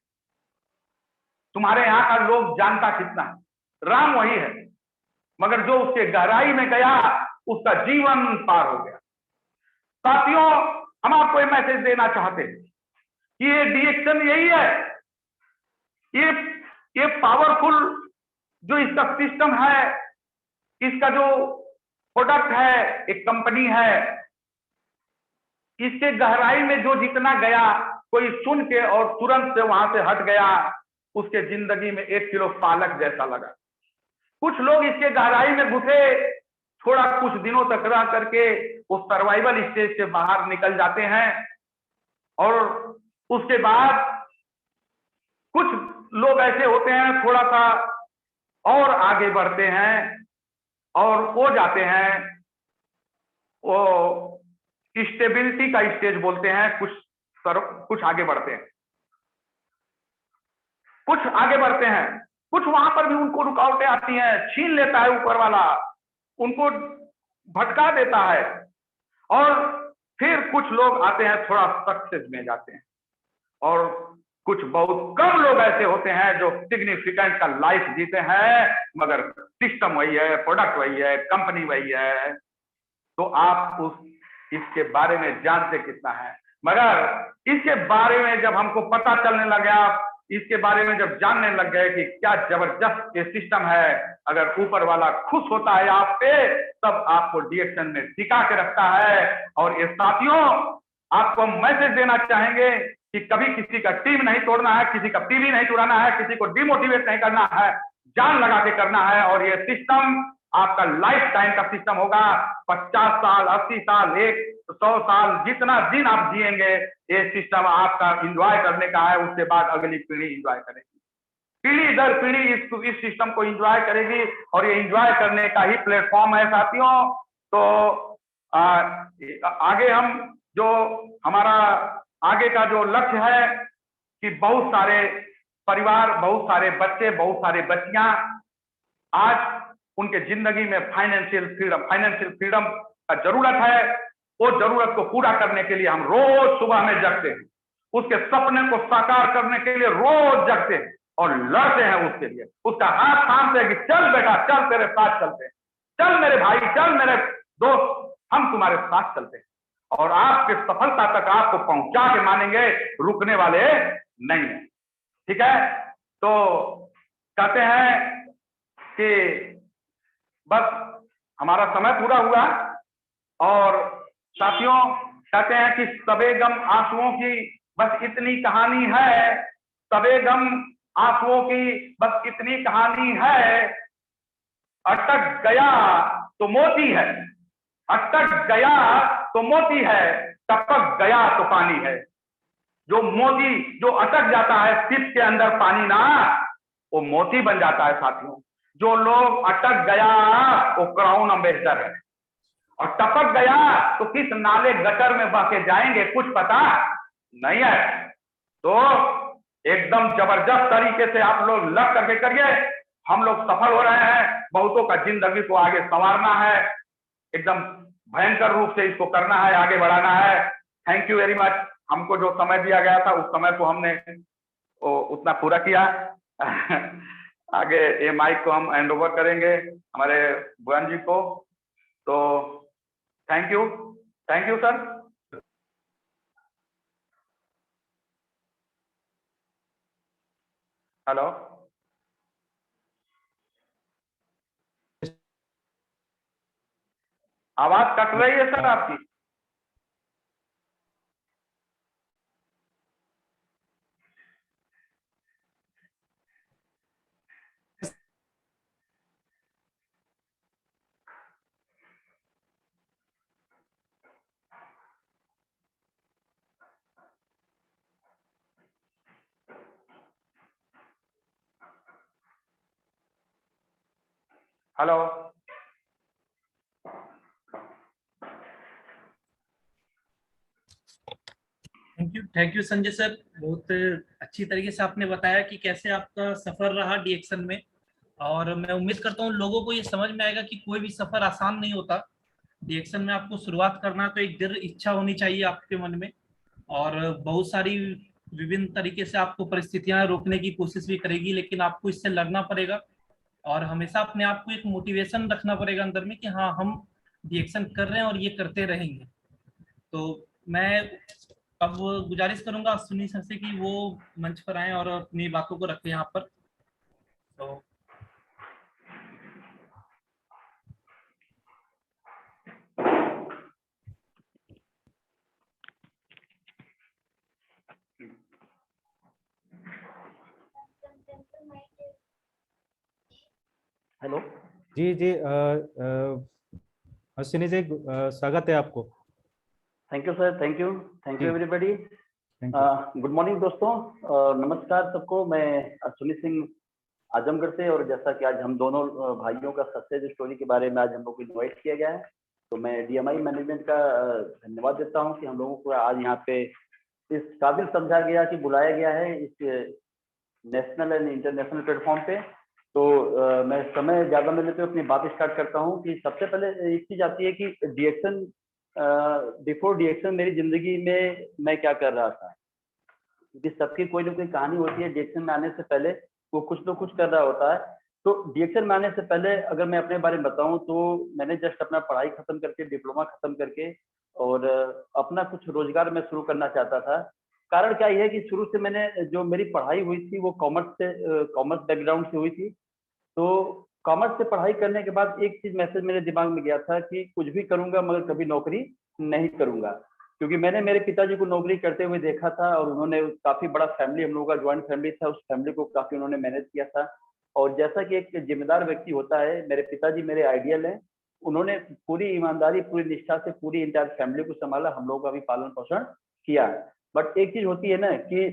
Speaker 2: तुम्हारे यहाँ का लोग जानता कितना है। राम वही है, मगर जो उसके गहराई में गया उसका जीवन पार हो गया। साथियों, हम आपको एक मैसेज देना चाहते हैं कि ये डिएक्शन यही है, ये पावरफुल जो इसका सिस्टम है, इसका जो प्रोडक्ट है, एक कंपनी है, इसके गहराई में जो जितना गया, कोई सुन के और तुरंत से वहां से हट गया, उसके जिंदगी में 1 किलो पालक जैसा लगा। कुछ लोग इसके गहराई में घुसे, थोड़ा कुछ दिनों तक रह करके उस सर्वाइवल स्टेज से बाहर निकल जाते हैं, और उसके बाद कुछ लोग ऐसे होते हैं थोड़ा सा और आगे बढ़ते हैं और वो जाते हैं, वो स्टेबिलिटी का स्टेज बोलते हैं, कुछ आगे बढ़ते हैं, कुछ आगे बढ़ते हैं, कुछ वहां पर भी उनको रुकावटें आती हैं, छीन लेता है ऊपर वाला, उनको भटका देता है। और फिर कुछ लोग आते हैं थोड़ा सक्सेस में जाते हैं, और कुछ बहुत कम लोग ऐसे होते हैं जो सिग्निफिकेंट का लाइफ जीते हैं, मगर सिस्टम वही है, प्रोडक्ट वही है, कंपनी वही है। तो आप इसके बारे में जानते कितना है, मगर इसके बारे में जब हमको पता चलने लगा, इसके बारे में जब जानने लग गए कि क्या जबरदस्त ये सिस्टम है, अगर ऊपर वाला खुश होता है आप पे, तब आपको डिएक्शन में टिका के रखता है। और ये साथियों, आपको मैसेज देना चाहेंगे कि कभी किसी का टीम नहीं तोड़ना है, किसी का टीवी नहीं चुराना है, किसी को डिमोटिवेट नहीं करना है, जान लगा के करना है। और ये सिस्टम आपका लाइफ टाइम का सिस्टम होगा। 50 साल, 80 साल, 100 साल, जितना दिन आप जिएंगे, ये सिस्टम आपका इंजॉय करने का है। उसके बाद अगली पीढ़ी इंजॉय करेगी, पीढ़ी दर पीढ़ी इस सिस्टम को इंजॉय करेगी। और ये इंजॉय करने का ही प्लेटफॉर्म है साथियों। तो आगे हम जो हमारा आगे का जो लक्ष्य है कि बहुत सारे परिवार, बहुत सारे बच्चे, बहुत सारे बच्चियां आज उनके जिंदगी में फाइनेंशियल फ्रीडम का जरूरत है। वो जरूरत को पूरा करने के लिए हम रोज सुबह में जगते हैं, उसके सपने को साकार करने के लिए रोज जगते हैं और लड़ते हैं उसके लिए। उसका हाथ थामते हैं कि चल बेटा, चल तेरे साथ चलते हैं, चल मेरे भाई, चल मेरे दोस्त, हम तुम्हारे साथ चलते हैं और आपके सफलता तक आपको पहुंचा के मानेंगे, रुकने वाले नहीं है। ठीक है, तो कहते हैं कि बस हमारा समय पूरा हुआ। और साथियों कहते हैं कि सबे गम आंसुओं की बस इतनी कहानी है, सबे गम आंसुओं की बस इतनी कहानी है, अटक गया तो मोती है, अटक गया तो मोती है, टपक गया तो पानी है। जो मोती जो अटक जाता है शिप के अंदर पानी ना, वो मोती बन जाता है साथियों। जो लोग अटक गया वो क्राउन अम्बेसडर है, और टपक गया तो किस नाले गटर में बह के जाएंगे कुछ पता नहीं है। तो एकदम जबरदस्त तरीके से आप लोग लग करके करिए, हम लोग सफल हो रहे हैं। बहुतों का जिंदगी को आगे संवारना है, एकदम भयंकर रूप से इसको करना है, आगे बढ़ाना है। Thank you very much. हमको जो समय दिया गया था उस समय को हमने उतना पूरा किया। आगे ये माइक को हम हैंड ओवर करेंगे हमारे भुवन जी को। तो थैंक यू सर। हेलो, आवाज कट रही है सर आपकी। Hello,
Speaker 3: thank you Sanjay sir. बहुत अच्छी तरीके से आपने बताया कि कैसे आपका सफर रहा डीएक्शन में। और मैं उम्मीद करता हूँ लोगों को ये समझ में आएगा कि कोई भी सफर आसान नहीं होता। डीएक्शन में आपको शुरुआत करना तो एक दृढ़ इच्छा होनी चाहिए आपके मन में, और बहुत सारी विभिन्न तरीके से आपको परिस्थितियां रोकने की कोशिश भी करेगी, लेकिन आपको इससे लड़ना पड़ेगा। और हमेशा अपने आप को एक मोटिवेशन रखना पड़ेगा अंदर में कि हाँ, हम डीएक्शन कर रहे हैं और ये करते रहेंगे। तो मैं अब गुजारिश करूंगा सुनील सर से कि वो मंच पर आए और अपनी बातों को रखें यहाँ पर। तो
Speaker 4: हेलो
Speaker 1: जी जी, अश्विनी जी, स्वागत है आपको।
Speaker 4: Thank you sir, thank you
Speaker 1: जी।
Speaker 4: Everybody.
Speaker 1: Thank you.
Speaker 4: Good morning दोस्तों, नमस्कार सबको। मैं अश्विनी सिंह आजमगढ़ से, और जैसा कि आज हम दोनों भाइयों का सक्सेस स्टोरी के बारे में आज हम लोग को इन्वाइट किया गया है, तो मैं डीएमआई मैनेजमेंट का धन्यवाद देता हूं कि हम लोगों को आज यहाँ पे इस काबिल समझा गया कि बुलाया गया है इस नेशनल एंड इंटरनेशनल प्लेटफॉर्म पे। तो मैं समय ज़्यादा न लेते हुए अपनी बात स्टार्ट करता हूँ कि सबसे पहले एक चीज़ आती है कि डीएक्शन, बिफोर डीएक्शन मेरी जिंदगी में मैं क्या कर रहा था, क्योंकि सबकी कोई ना कोई कहानी होती है। डीएक्शन में आने से पहले वो कुछ तो कुछ कर रहा होता है। तो डीएक्शन में आने से पहले अगर मैं अपने बारे में बताऊं तो मैंने जस्ट अपना पढ़ाई खत्म करके, डिप्लोमा खत्म करके, और अपना कुछ रोजगार मैं शुरू करना चाहता था। कारण क्या है कि शुरू से मैंने जो मेरी पढ़ाई हुई थी वो कॉमर्स बैकग्राउंड से हुई थी। तो कॉमर्स से पढ़ाई करने के बाद एक चीज मैसेज मेरे दिमाग में गया था कि कुछ भी करूंगा मगर कभी नौकरी नहीं करूंगा। क्योंकि मैंने मेरे पिताजी को नौकरी करते हुए देखा था और उन्होंने काफी बड़ा फैमिली, हम लोगों का ज्वाइंट फैमिली था, उस फैमिली को काफी उन्होंने मैनेज किया था। और जैसा कि एक जिम्मेदार व्यक्ति होता है, मेरे पिताजी मेरे आइडियल हैं। उन्होंने पूरी ईमानदारी, पूरी निष्ठा से पूरी इंटायर फैमिली को संभाला, हम लोगों का भी पालन पोषण किया। बट एक चीज होती है ना कि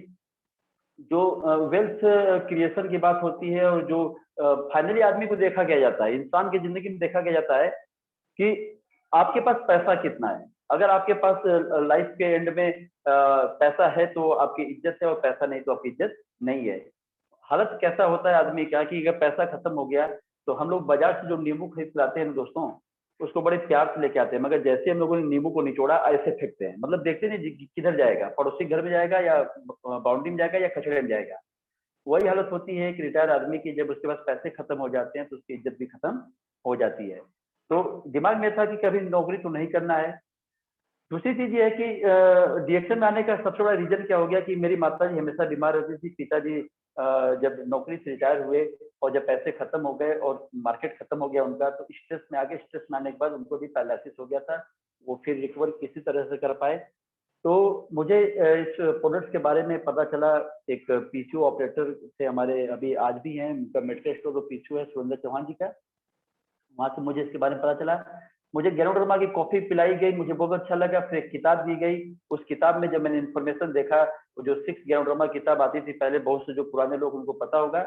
Speaker 4: जो वेल्थ क्रिएशन की बात होती है और जो फाइनली आदमी को देखा गया जाता है, इंसान की जिंदगी में देखा गया जाता है कि आपके पास पैसा कितना है। अगर आपके पास लाइफ के एंड में पैसा है तो आपकी इज्जत है, और पैसा नहीं तो आपकी इज्जत नहीं है। हालत कैसा होता है आदमी का कि अगर पैसा खत्म हो गया तो हम लोग बाजार से जो नींबू खरीद लाते हैं दोस्तों, उसको बड़े प्यार से लेके आते हैं, मगर जैसे हम लोगों ने नींबू को निचोड़ा ऐसे फेंकते हैं, मतलब देखते नहीं किधर जाएगा, पड़ोसी घर में जाएगा या बाउंड्री में जाएगा या कचड़े में जाएगा। वही हालत होती है एक रिटायर आदमी की, जब उसके पास पैसे खत्म हो जाते हैं तो उसकी इज्जत भी खत्म हो जाती है। तो दिमाग में था कि कभी नौकरी तो नहीं करना है। दूसरी चीज ये है कि डीएक्शन में आने का सबसे बड़ा रीजन क्या हो गया कि मेरी माता जी हमेशा बीमार रहती थी। पिताजी जब नौकरी से रिटायर हुए और जब पैसे खत्म हो गए और मार्केट खत्म हो गया उनका, तो स्ट्रेस में आगे, स्ट्रेस में आने के बाद उनको भी पैरालिसिस हो गया था। वो फिर रिकवर किसी तरह से कर पाए। तो मुझे इस प्रोडक्ट्स के बारे में पता चला एक पीसीओ ऑपरेटर से, हमारे अभी आज भी हैं, उनका मेडिकल स्टोर पीसीओ है, सुरेंद्र चौहान जी का। वहां से मुझे इसके बारे में पता चला। मुझे गैनोडर्मा की कॉफी पिलाई गई, मुझे बहुत अच्छा लगा। फिर एक किताब दी गई, उस किताब में जब मैंने इन्फॉर्मेशन देखा, जो 6 गैनोडर्मा किताब आती थी पहले, बहुत से जो पुराने लोग उनको पता होगा,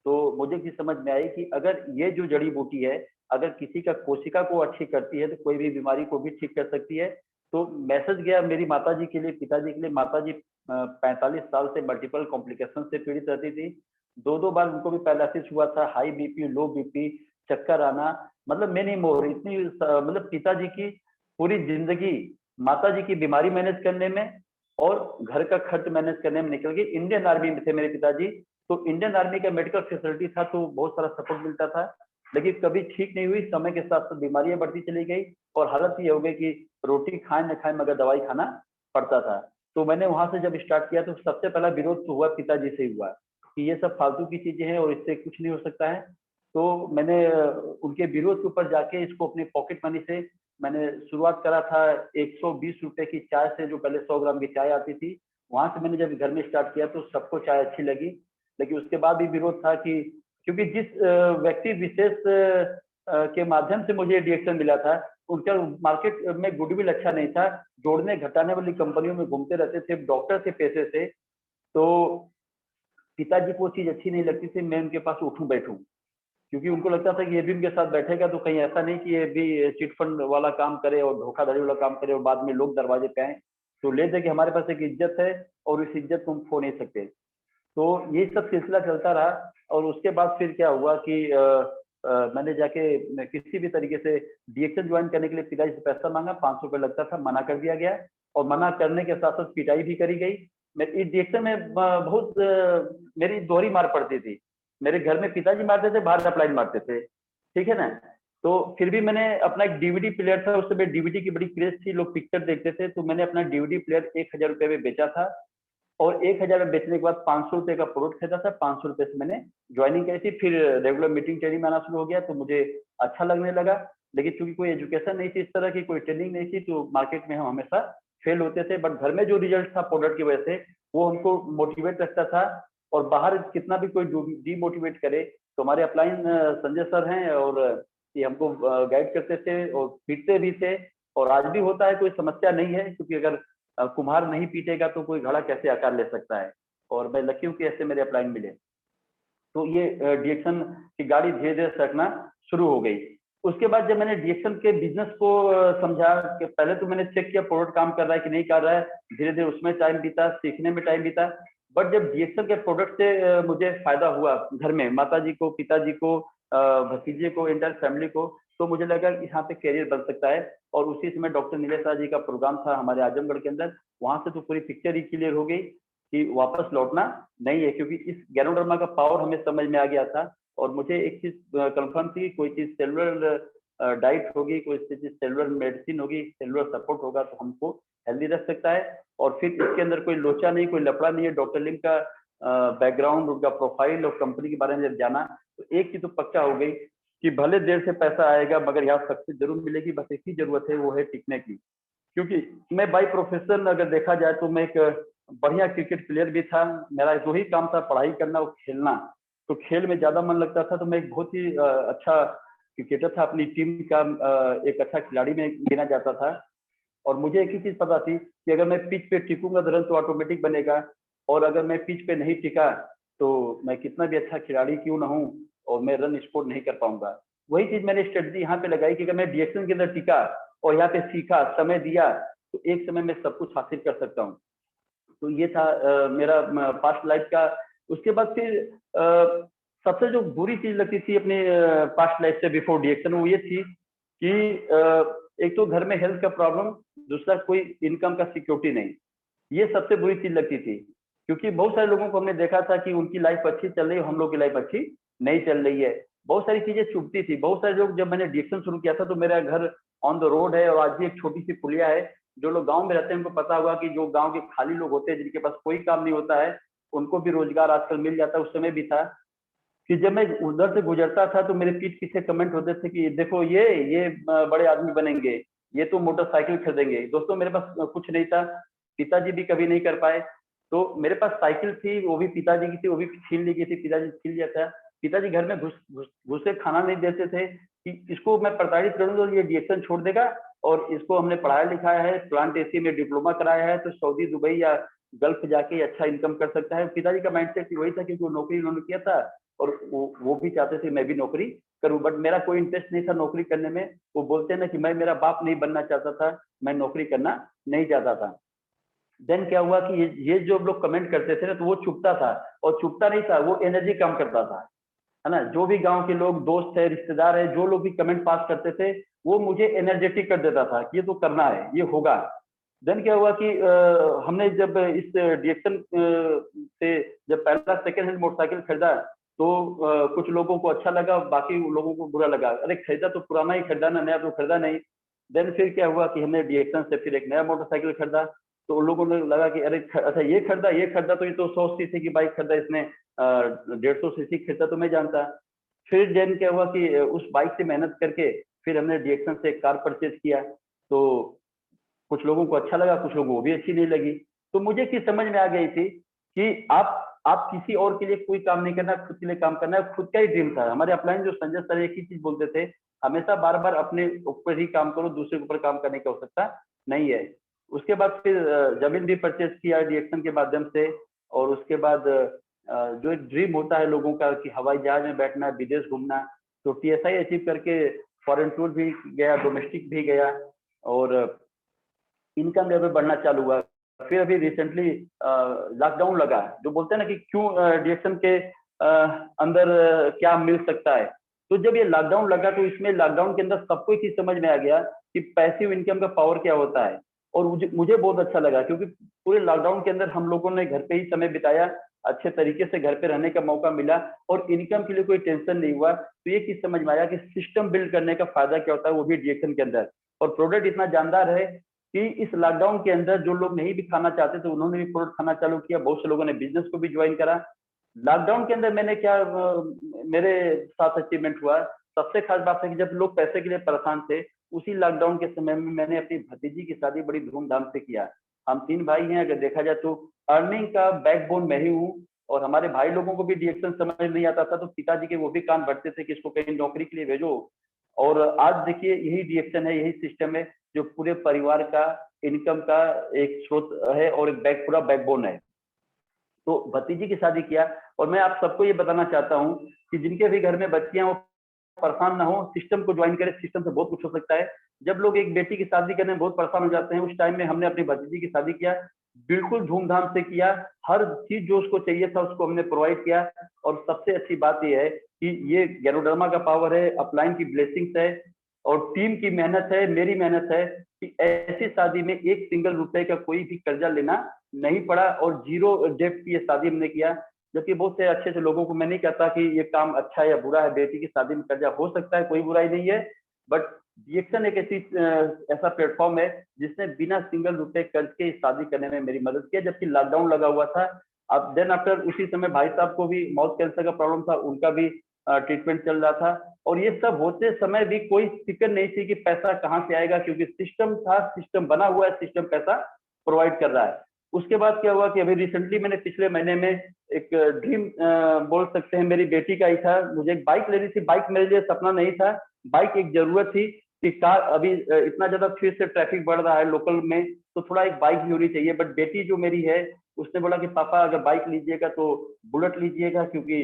Speaker 4: तो मुझे भी समझ में आई कि अगर ये जो जड़ी बूटी है, अगर किसी का कोशिका को अच्छी करती है तो कोई भी बीमारी को भी ठीक कर सकती है। तो मैसेज गया मेरी माताजी के लिए, पिताजी के लिए। माताजी 45 साल से मल्टीपल कॉम्प्लिकेशन से पीड़ित रहती थी। 2-2 बार उनको भी पैरालिसिस हुआ था, हाई बीपी, लो बीपी, चक्कर आना, मतलब मैंने मोर इतनी मतलब पिताजी की पूरी जिंदगी माताजी की बीमारी मैनेज करने में और घर का खर्च मैनेज करने में निकल गई। इंडियन आर्मी में थे मेरे पिताजी, तो इंडियन आर्मी का मेडिकल फैसिलिटी था, तो बहुत सारा सपोर्ट मिलता था, लेकिन कभी ठीक नहीं हुई। समय के साथ साथ बीमारियां बढ़ती चली गई और हालत ये हो गई कि रोटी खाए न खाए मगर दवाई खाना पड़ता था। तो मैंने वहां से जब स्टार्ट किया तो सबसे पहला विरोध तो हुआ पिताजी से हुआ कि ये सब फालतू की चीजें हैं और इससे कुछ नहीं हो सकता है। तो मैंने उनके विरोध के ऊपर जाके इसको अपनी पॉकेट मनी से मैंने शुरुआत करा था। 120 रुपए की चाय से, जो पहले 100 ग्राम की चाय आती थी, वहां से मैंने जब घर में स्टार्ट किया तो सबको चाय अच्छी लगी। लेकिन उसके बाद भी विरोध था कि क्योंकि जिस व्यक्ति विशेष के माध्यम से मुझे डीएक्शन मिला था, उनका मार्केट में गुडविल अच्छा नहीं था, जोड़ने घटाने वाली कंपनियों में घूमते रहते थे, डॉक्टर थे पेशे से। तो पिताजी को चीज अच्छी नहीं लगती थी मैं उनके पास उठूं बैठूं, क्योंकि उनको लगता था कि ये भी उनके साथ बैठेगा तो कहीं ऐसा नहीं कि ये भी चिट फंड वाला काम करे और धोखाधड़ी वाला काम करे और बाद में लोग दरवाजे पे आए। तो ले दे कि हमारे पास एक इज्जत है और इस इज्जत को हम खो नहीं सकते। तो ये सब सिलसिला चलता रहा। और उसके बाद फिर क्या हुआ कि मैंने जाके किसी भी तरीके से डीएक्शन ज्वाइन करने के लिए पिताजी से पैसा मांगा, 500 रुपये लगता था, मना कर दिया गया। और मना करने के साथ साथ पिटाई भी करी गई। इस डीएक्शन में बहुत मेरी दोहरी मार पड़ती थी। मेरे घर में पिताजी मारते थे, बाहर अप्लाइन मारते थे, ठीक है ना। तो फिर भी मैंने अपना एक डीवीडी प्लेयर था, उस समय डीवीडी की बड़ी क्रेज थी, लोग पिक्चर देखते थे, तो मैंने अपना डीवीडी प्लेयर 1000 रुपये में बेचा था। और 1000 में बेचने के बाद 500 रुपये का प्रोडक्ट खरीदा था। 500 रुपये से मैंने ज्वाइनिंग करी थी। फिर रेगुलर मीटिंग ट्रेनिंग में आना शुरू हो गया तो मुझे अच्छा लगने लगा। लेकिन चूंकि कोई एजुकेशन नहीं थी, इस तरह की कोई ट्रेनिंग नहीं थी, तो मार्केट में हम हमेशा फेल होते थे। बट घर में जो रिजल्ट था प्रोडक्ट की वजह से, वो हमको मोटिवेट रखता था। और बाहर कितना भी कोई डीमोटिवेट करे तो हमारे अपलाइन संजय सर हैं, और ये हमको गाइड करते थे और पीटते भी थे। और आज भी होता है, कोई समस्या नहीं है, क्योंकि अगर कुम्हार नहीं पीटेगा तो कोई घड़ा कैसे आकार ले सकता है। और मैं लकी हूँ कि ऐसे मेरे अपलाइन मिले। तो ये डीएक्शन की गाड़ी धीरे धीरे सरकना शुरू हो गई। उसके बाद जब मैंने डीएक्शन के बिजनेस को समझा कि पहले तो मैंने चेक किया प्रोडक्ट काम कर रहा है कि नहीं कर रहा है, धीरे धीरे उसमें टाइम बीता, सीखने में टाइम बीता। बट जब डीएक्शन के प्रोडक्ट से मुझे फायदा हुआ, घर में माताजी को, पिताजी को, भतीजे को, इंटर फैमिली को, तो मुझे लगा कि यहाँ पे कैरियर बन सकता है। और उसी समय डॉक्टर नीलेश जी का प्रोग्राम था हमारे आजमगढ़ के अंदर, वहां से तो पूरी पिक्चर ही क्लियर हो गई कि वापस लौटना नहीं है, क्योंकि इस गैनोडर्मा का पावर हमें समझ में आ गया था। और मुझे एक चीज कंफर्म थी, कोई चीज सेलुलर डाइट होगी, कोई चीज सेलुलर मेडिसिन होगी, सेलुलर सपोर्ट होगा तो हमको हेल्दी रख सकता है। और फिर इसके अंदर कोई लोचा नहीं, कोई लफड़ा नहीं है। डॉक्टर लिंक का बैकग्राउंड, उनका प्रोफाइल और कंपनी के बारे में जब जाना तो एक चीज तो पक्का हो गई कि भले देर से पैसा आएगा मगर यहाँ सक्सेस जरूर मिलेगी। बस एक ही जरूरत है, वो है टिकने की। क्योंकि मैं बाई प्रोफेशन अगर देखा जाए तो मैं एक बढ़िया क्रिकेट प्लेयर भी था। मेरा दो ही काम था, पढ़ाई करना और खेलना। तो खेल में ज्यादा मन लगता था, तो मैं एक बहुत ही अच्छा क्रिकेटर था। अपनी टीम का एक अच्छा खिलाड़ी में गिना जाता था। और मुझे एक ही चीज पता थी कि अगर मैं पिच पे टिकूंगा तो रन तो ऑटोमेटिक बनेगा, और अगर मैं पिच पे नहीं टिका तो मैं कितना भी अच्छा खिलाड़ी क्यों ना हूँ और मैं रन स्कोर नहीं कर पाऊंगा। वही चीज मैंने स्ट्रेटजी यहाँ पे लगाई कि अगर मैं डीएक्शन के अंदर टिका और यहाँ पे सीखा, समय दिया, तो एक समय में सब कुछ हासिल कर सकता हूँ। तो ये था मेरा पास्ट लाइफ का। उसके बाद फिर सबसे जो बुरी चीज लगती थी अपने पास्ट लाइफ से बिफोर डीएक्शन, वो ये थी कि एक तो घर में हेल्थ का प्रॉब्लम, दूसरा कोई इनकम का सिक्योरिटी नहीं। ये सबसे बुरी चीज लगती थी, क्योंकि बहुत सारे लोगों को हमने देखा था कि उनकी लाइफ अच्छी चल रही है, हम लोग की लाइफ अच्छी नहीं चल रही है। बहुत सारी चीजें छुपती थी। बहुत सारे लोग, जब मैंने डीएक्शन शुरू किया था तो मेरा घर ऑन द रोड है और आज भी एक छोटी सी पुलिया है। जो लोग गांव में रहते हैं उनको पता होगा कि जो गांव के खाली लोग होते हैं, जिनके पास कोई काम नहीं होता है, उनको भी रोजगार आजकल मिल जाता है। उस समय भी था कि जब मैं उधर से गुजरता था तो मेरे पीठ पीछे कमेंट होते थे कि देखो ये बड़े आदमी बनेंगे, ये तो मोटरसाइकिल खरीदेंगे। दोस्तों मेरे पास कुछ नहीं था, पिताजी भी कभी नहीं कर पाए। तो मेरे पास साइकिल थी, वो भी पिताजी की थी, वो भी छीन ली गई थी, पिताजी छीन लिया था। पिताजी घर में घुस के खाना नहीं देते थे कि इसको मैं प्रताड़ित करूंगा तो ये डीएक्शन छोड़ देगा, और इसको हमने पढ़ाया लिखाया है, प्लांट एसी में डिप्लोमा कराया है, तो सऊदी दुबई या गल्फ जाके अच्छा इनकम कर सकता है। पिताजी का माइंडसेट वही था, क्योंकि वो नौकरी उन्होंने किया था और वो भी चाहते थे मैं भी नौकरी करूं, बट मेरा कोई इंटरेस्ट नहीं था नौकरी करने में। वो बोलते हैं ना कि मैं मेरा बाप नहीं बनना चाहता था, मैं नौकरी करना नहीं चाहता था। देन क्या हुआ कि ये जो लोग कमेंट करते थे ना, तो वो चुपता था, और चुपता नहीं था, वो एनर्जी कम करता था, है ना। जो भी गांव के लोग, दोस्त है, रिश्तेदार है, जो लोग भी कमेंट पास करते थे, वो मुझे एनर्जेटिक कर देता था कि ये तो करना है, ये होगा। देन क्या हुआ कि हमने जब इस डीएक्शन से जब पहला सेकेंड हैंड मोटरसाइकिल खरीदा तो कुछ लोगों को अच्छा लगा, बाकी लोगों को बुरा लगा। अरे खरीदा तो पुराना ही खरीदा ना, नया तो खरीदा नहीं। देन फिर क्या हुआ कि हमने डीएक्शन से फिर एक नया मोटरसाइकिल खरीदा, तो उन लोगों ने लगा कि अरे अच्छा ये खरीदा तो ये तो 100 सीसी की बाइक खरीदा, इसने 150 सीसी खरीदा तो मैं जानता। फिर देन क्या हुआ कि उस बाइक से मेहनत करके फिर हमने डीएक्शन से एक कार परचेज किया। तो कुछ लोगों को अच्छा लगा, कुछ लोगों को भी अच्छी नहीं लगी। तो मुझे चीज समझ में आ गई थी कि आप किसी और के लिए कोई काम नहीं करना, खुद के लिए काम करना है। खुद का ही ड्रीम था। हमारे अपलाइन जो संजय सर एक ही चीज बोलते थे, हमेशा बार बार अपने ऊपर ही काम करो, दूसरे के ऊपर काम करने की आवश्यकता नहीं है। उसके बाद फिर जमीन भी परचेज किया डीएक्शन के माध्यम से। और उसके बाद जो एक ड्रीम होता है लोगों का कि हवाई जहाज में बैठना, विदेश घूमना, तो टीएसआई अचीव करके फॉरेन टूर भी गया, डोमेस्टिक भी गया, और इनकम लेवल बढ़ना चालू हुआ। फिर अभी रिसेंटली लॉकडाउन लगा, जो बोलते हैं ना कि क्यों डीएक्शन के अंदर क्या मिल सकता है। तो जब ये लॉकडाउन लगा तो इसमें लॉकडाउन के अंदर सबको एक चीज समझ में आ गया कि पैसिव इनकम का पावर क्या होता है। और मुझे बहुत अच्छा लगा, क्योंकि पूरे लॉकडाउन के अंदर हम लोगों ने घर पे ही समय बिताया, अच्छे तरीके से घर पे रहने का मौका मिला, और इनकम के लिए कोई टेंशन नहीं हुआ। तो ये चीज समझ में आया कि सिस्टम बिल्ड करने का फायदा क्या होता है, वो भी डीएक्शन के अंदर। और प्रोडक्ट इतना जानदार है कि इस लॉकडाउन के अंदर जो लोग नहीं भी खाना चाहते थे उन्होंने भी प्रोडक्ट खाना चालू किया। बहुत से लोगों ने बिजनेस को भी ज्वाइन करा। लॉकडाउन के अंदर मैंने क्या मेरे साथ अचीवमेंट हुआ, सबसे खास बात है कि जब लोग पैसे के लिए परेशान थे, उसी लॉकडाउन के समय में मैंने अपनी भतीजी की शादी बड़ी धूमधाम से किया। हम 3 भाई हैं, अगर देखा जाए तो अर्निंग का बैकबोन मैं ही हूँ। और हमारे भाई लोगों को भी डीएक्शन समझ नहीं आता था, तो पिताजी के वो भी कान भरते थे कि इसको कहीं नौकरी के लिए भेजो। और आज देखिए यही डीएक्शन है, यही सिस्टम है जो पूरे परिवार का इनकम का एक स्रोत है और एक पूरा बैकबोन है। तो भतीजी की शादी किया। और मैं आप सबको ये बताना चाहता हूँ कि जिनके भी घर में बच्चियां, वो परेशान ना हो, सिस्टम को ज्वाइन करें। सिस्टम से बहुत कुछ हो सकता है। जब लोग एक बेटी की शादी करने में बहुत परेशान हो जाते हैं, उस टाइम में हमने अपनी भतीजी की शादी किया, बिल्कुल धूमधाम से किया। हर चीज जो उसको चाहिए था उसको हमने प्रोवाइड किया। और सबसे अच्छी बात यह है कि ये गैरोडर्मा का पावर है, अपलाइन की ब्लेसिंग्स है, और टीम की मेहनत है, मेरी मेहनत है कि ऐसी शादी में एक सिंगल रुपए का कोई भी कर्जा लेना नहीं पड़ा, और 0 डेट की ये शादी हमने किया। जबकि बहुत से अच्छे लोगों को, मैं नहीं कहता कि ये काम अच्छा है या बुरा है, बेटी की शादी में कर्जा हो सकता है, कोई बुराई नहीं है। बट डीएक्शन एक ऐसा प्लेटफॉर्म है जिसने बिना सिंगल रुपए कर्ज के शादी करने में मेरी मदद किया, जबकि लॉकडाउन लगा हुआ था। अब देन आफ्टर उसी समय भाई साहब को भी माउथ कैंसर का प्रॉब्लम था, उनका भी ट्रीटमेंट चल रहा था। और ये सब होते समय भी कोई फिक्र नहीं थी कि पैसा कहाँ से आएगा, क्योंकि सिस्टम था, सिस्टम बना हुआ है, सिस्टम पैसा प्रोवाइड कर रहा है। उसके बाद क्या हुआ कि अभी रिसेंटली मैंने पिछले महीने में एक ड्रीम बोल सकते हैं मेरी बेटी का ही था, मुझे एक बाइक लेनी थी। बाइक मेरे लिए सपना नहीं था, बाइक एक जरूरत थी कि कार अभी इतना ज्यादा फिर से ट्रैफिक बढ़ रहा है लोकल में, तो थोड़ा एक बाइक भी होनी चाहिए। बट बेटी जो मेरी है उसने बोला कि पापा अगर बाइक लीजिएगा तो बुलेट लीजिएगा, क्योंकि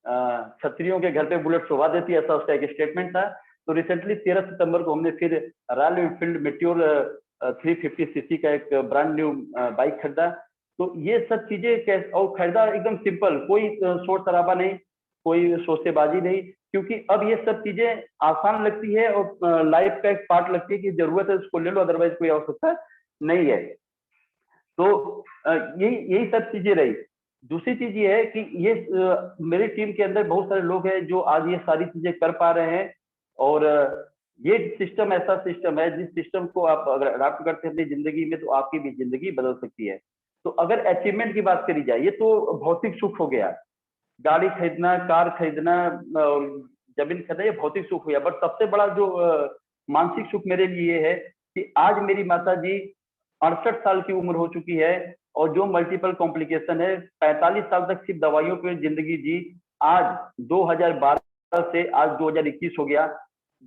Speaker 4: क्षत्रियों के घर पे बुलेट शोभा देती है, ऐसा उसका एक स्टेटमेंट था। तो रिसेंटली 13 सितंबर को हमने फिर रॉयल एनफील्ड मेट्योर 350 सीसी का एक ब्रांड न्यू बाइक खरीदा। तो ये सब चीजें और खरीदा एकदम सिंपल, कोई शोर शराबा नहीं, कोई शोशेबाजी नहीं, क्योंकि अब ये सब चीजें आसान लगती है और लाइफ का एक पार्ट लगती है कि जरूरत है उसको ले लो, अदरवाइज कोई आवश्यकता नहीं है। तो यही सब चीजें रही। दूसरी चीज ये है कि ये मेरी टीम के अंदर बहुत सारे लोग हैं जो आज ये सारी चीजें कर पा रहे हैं, और ये सिस्टम ऐसा सिस्टम है जिस सिस्टम को आप अगर अडॉप्ट करते हैं अपनी जिंदगी में तो आपकी भी जिंदगी बदल सकती है। तो अगर अचीवमेंट की बात करी जाए, ये तो भौतिक सुख हो गया, गाड़ी खरीदना, कार खरीदना, जमीन खरीदना, ये भौतिक सुख हो गया। बट सबसे बड़ा जो मानसिक सुख मेरे लिए है कि आज मेरी माता जी 68 साल की उम्र हो चुकी है, और जो मल्टीपल कॉम्प्लिकेशन है, 45 साल तक सिर्फ दवाइयों पे जिंदगी जी, आज 2012 से आज 2021 हो गया,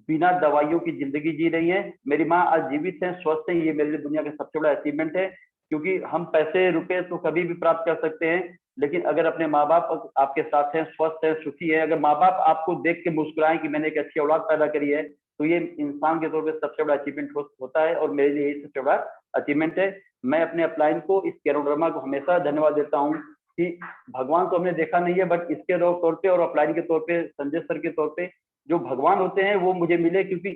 Speaker 4: बिना दवाइयों की जिंदगी जी रही है। मेरी माँ आज जीवित है, स्वस्थ है, ये मेरे लिए दुनिया का सबसे बड़ा अचीवमेंट है। क्योंकि हम पैसे रुपए तो कभी भी प्राप्त कर सकते हैं, लेकिन अगर अपने माँ बाप आपके साथ हैं, स्वस्थ है, सुखी है, अगर माँ बाप आपको देख के मुस्कुराएं कि मैंने एक अच्छी औलाद पैदा करी है, तो ये इंसान के तौर पे सबसे बड़ा अचीवमेंट होता है, और मेरे लिए यही सबसे बड़ा अचीवमेंट है। मैं अपने अपलाइन को, इस कैरोड्रामा को हमेशा धन्यवाद देता हूँ कि भगवान तो हमने देखा नहीं है, बट इसके तौर पे और अपलाइन के तौर पे, संजय सर के तौर पे जो भगवान होते हैं वो मुझे मिले। क्योंकि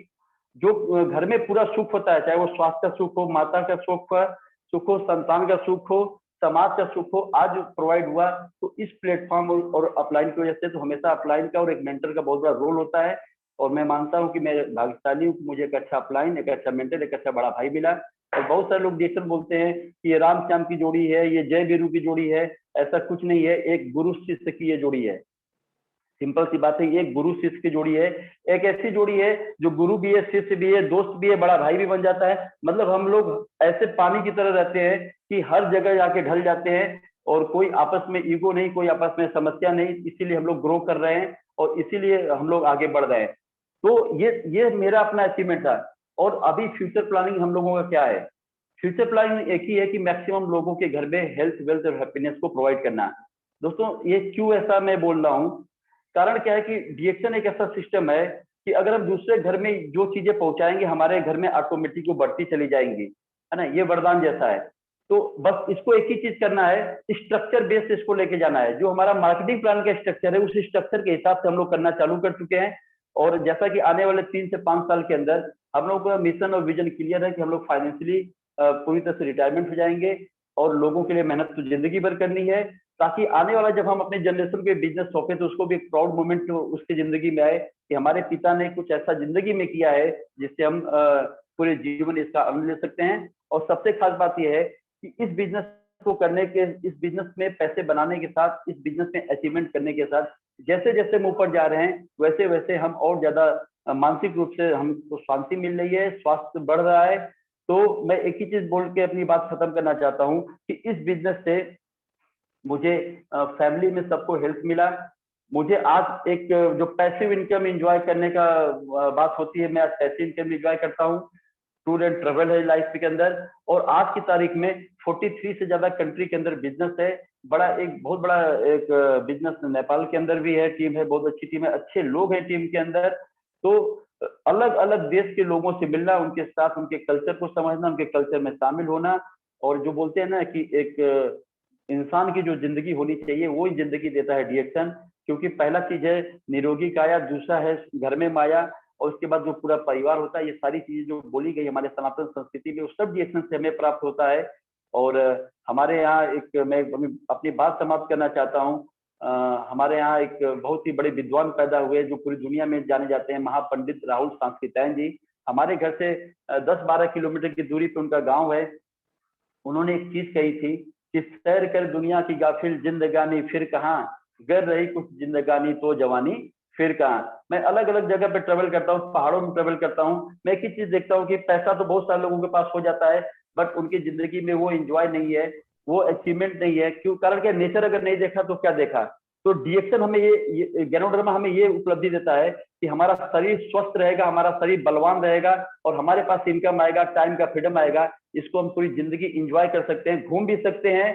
Speaker 4: जो घर में पूरा सुख होता है, चाहे वो स्वास्थ्य का सुख हो, माता का सुख हो, संतान का सुख हो, समाज का सुख हो, आज प्रोवाइड हुआ तो इस प्लेटफॉर्म और अपलाइन की वजह से। तो हमेशा अपलाइन का और एक मेंटर का बहुत बड़ा रोल होता है, और मैं मानता हूँ कि मैं भाग्यशाली हूँ कि मुझे एक अच्छा अपलाइन, एक अच्छा मेंटर, एक अच्छा बड़ा भाई मिला। और बहुत सारे लोग डिएक्शन बोलते हैं कि ये राम श्याम की जोड़ी है, ये जय वीरू की जोड़ी है, ऐसा कुछ नहीं है, एक गुरु शिष्य की ये जोड़ी है। सिंपल सी बात है, ये गुरु शिष्य की जोड़ी है, एक ऐसी जोड़ी है जो गुरु भी है, शिष्य भी है, दोस्त भी है, बड़ा भाई भी बन जाता है। मतलब हम लोग ऐसे पानी की तरह रहते हैं कि हर जगह जाके ढल जाते हैं, और कोई आपस में ईगो नहीं, कोई आपस में समस्या नहीं, इसीलिए हम लोग ग्रो कर रहे हैं और इसीलिए हम लोग आगे बढ़ रहे हैं। तो ये मेरा अपना अचीवमेंट था। और अभी फ्यूचर प्लानिंग हम लोगों का क्या है? फ्यूचर प्लानिंग एक ही है कि मैक्सिमम लोगों के घर में हेल्थ, वेल्थ और हैप्पीनेस को प्रोवाइड करना। दोस्तों ये क्यों ऐसा मैं बोल रहा हूँ, कारण क्या है कि डीएक्शन एक ऐसा सिस्टम है कि अगर हम दूसरे घर में जो चीजें पहुंचाएंगे, हमारे घर में ऑटोमेटिक वो बढ़ती चली जाएंगी, है ना, ये वरदान जैसा है। तो बस इसको एक ही चीज करना है, स्ट्रक्चर बेस्ड इसको लेके जाना है। जो हमारा मार्केटिंग प्लान का स्ट्रक्चर है, उस स्ट्रक्चर के हिसाब से हम लोग करना चालू कर चुके हैं। और जैसा कि आने वाले 3 से 5 साल के अंदर हम लोग का मिशन और विजन क्लियर है कि हम लोग फाइनेंशियली पूरी तरह से रिटायरमेंट हो जाएंगे, और लोगों के लिए मेहनत तो जिंदगी भर करनी है, ताकि आने वाला जब हम अपने जनरेशन के बिजनेस सौंपे तो उसको भी एक प्राउड मोमेंट उसकी जिंदगी में आए कि हमारे पिता ने कुछ ऐसा जिंदगी में किया है जिससे हम पूरे जीवन इसका आनंद ले सकते हैं। और सबसे खास बात यह है कि इस बिजनेस को करने के, इस बिजनेस में पैसे बनाने के साथ, इस बिजनेस में अचीवमेंट करने के साथ, जैसे जैसे हम ऊपर जा रहे हैं वैसे वैसे हम और ज्यादा मानसिक रूप से हमको शांति मिल रही है, स्वास्थ्य बढ़ रहा है। तो मैं एक ही चीज बोल के अपनी बात खत्म करना चाहता हूँ कि इस बिजनेस से मुझे फैमिली में सबको हेल्प मिला। मुझे आज एक जो पैसिव इनकम एंजॉय करने का बात होती है, मैं आज पैसिव इनकम एंजॉय करता हूँ। टूर एंड ट्रेवल है लाइफ के अंदर, और आज की तारीख में 43 से ज्यादा कंट्री के अंदर बिजनेस है। बहुत बड़ा एक बिजनेस नेपाल के अंदर भी है, टीम है, बहुत अच्छी टीम है, अच्छे लोग हैं टीम के अंदर। तो अलग अलग देश के लोगों से मिलना, उनके साथ उनके कल्चर को समझना, उनके कल्चर में शामिल होना, और जो बोलते हैं ना कि एक इंसान की जो जिंदगी होनी चाहिए वो ही जिंदगी देता है डीएक्शन। क्योंकि पहला चीज है निरोगी काया, दूसरा है घर में माया, और उसके बाद जो पूरा परिवार होता है, ये सारी चीजें जो बोली गई हमारे सनातन संस्कृति में, वो सब डीएक्शन से हमें प्राप्त होता है। और हमारे यहाँ एक, मैं अपनी बात समाप्त करना चाहता हूँ, हमारे यहाँ एक बहुत ही बड़े विद्वान पैदा हुए जो पूरी दुनिया में जाने जाते हैं, महापंडित राहुल सांस्कृत्यायन जी। हमारे घर से 10-12 किलोमीटर की दूरी पे उनका गाँव है। उन्होंने एक चीज कही थी कि सैर कर दुनिया की गाफिल जिंदगानी, फिर कहाँ गर रही कुछ जिंदगानी तो जवानी फिर कहाँ। मैं अलग अलग जगह पे ट्रेवल करता हूँ, पहाड़ों में ट्रेवल करता हूँ, मैं एक ही चीज देखता हूँ कि पैसा तो बहुत सारे लोगों के पास हो जाता है, बट उनकी जिंदगी में वो एंजॉय नहीं है, वो अचीवमेंट नहीं है। क्यों? कारण क्या? नेचर अगर नहीं देखा तो क्या देखा। तो डीएक्सन हमें ये गैनोडर्मा हमें ये उपलब्धि देता है कि हमारा शरीर स्वस्थ रहेगा, हमारा शरीर बलवान रहेगा, और हमारे पास इनकम आएगा, टाइम का फ्रीडम आएगा। इसको हम पूरी जिंदगी इंजॉय कर सकते हैं, घूम भी सकते हैं,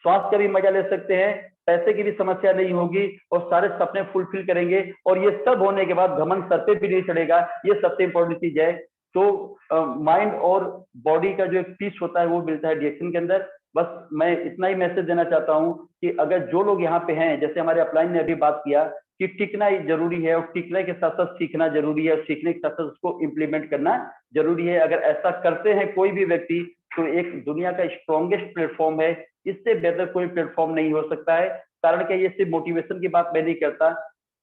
Speaker 4: स्वास्थ्य का भी मजा ले सकते हैं, पैसे की भी समस्या नहीं होगी, और सारे सपने फुलफिल करेंगे। और ये सब होने के बाद घमंड सर पे भी नहीं चढ़ेगा। ये सबसे इंपॉर्टेंट चीज है। तो माइंड और बॉडी का जो एक पीस होता है वो मिलता है डीएक्सन के अंदर। बस मैं इतना ही मैसेज देना चाहता हूँ कि अगर जो लोग यहाँ पे हैं, जैसे हमारे अपलाइन ने अभी बात किया कि टिकना ही जरूरी है, और टिकने के साथ साथ सीखना जरूरी है, और सीखने के साथ साथ उसको इम्प्लीमेंट करना जरूरी है। अगर ऐसा करते हैं कोई भी व्यक्ति, तो एक दुनिया का स्ट्रॉन्गेस्ट प्लेटफॉर्म है। इससे बेहतर कोई प्लेटफॉर्म नहीं हो सकता है। कारण क्या? ये सिर्फ मोटिवेशन की बात मैं नहीं करता,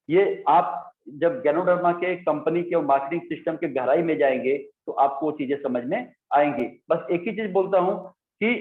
Speaker 4: ये आप जब गैनोडर्मा के कंपनी के और मार्केटिंग सिस्टम के गहराई में जाएंगे तो आपको वो चीजें समझ में आएंगी। बस एक ही चीज बोलता हूँ कि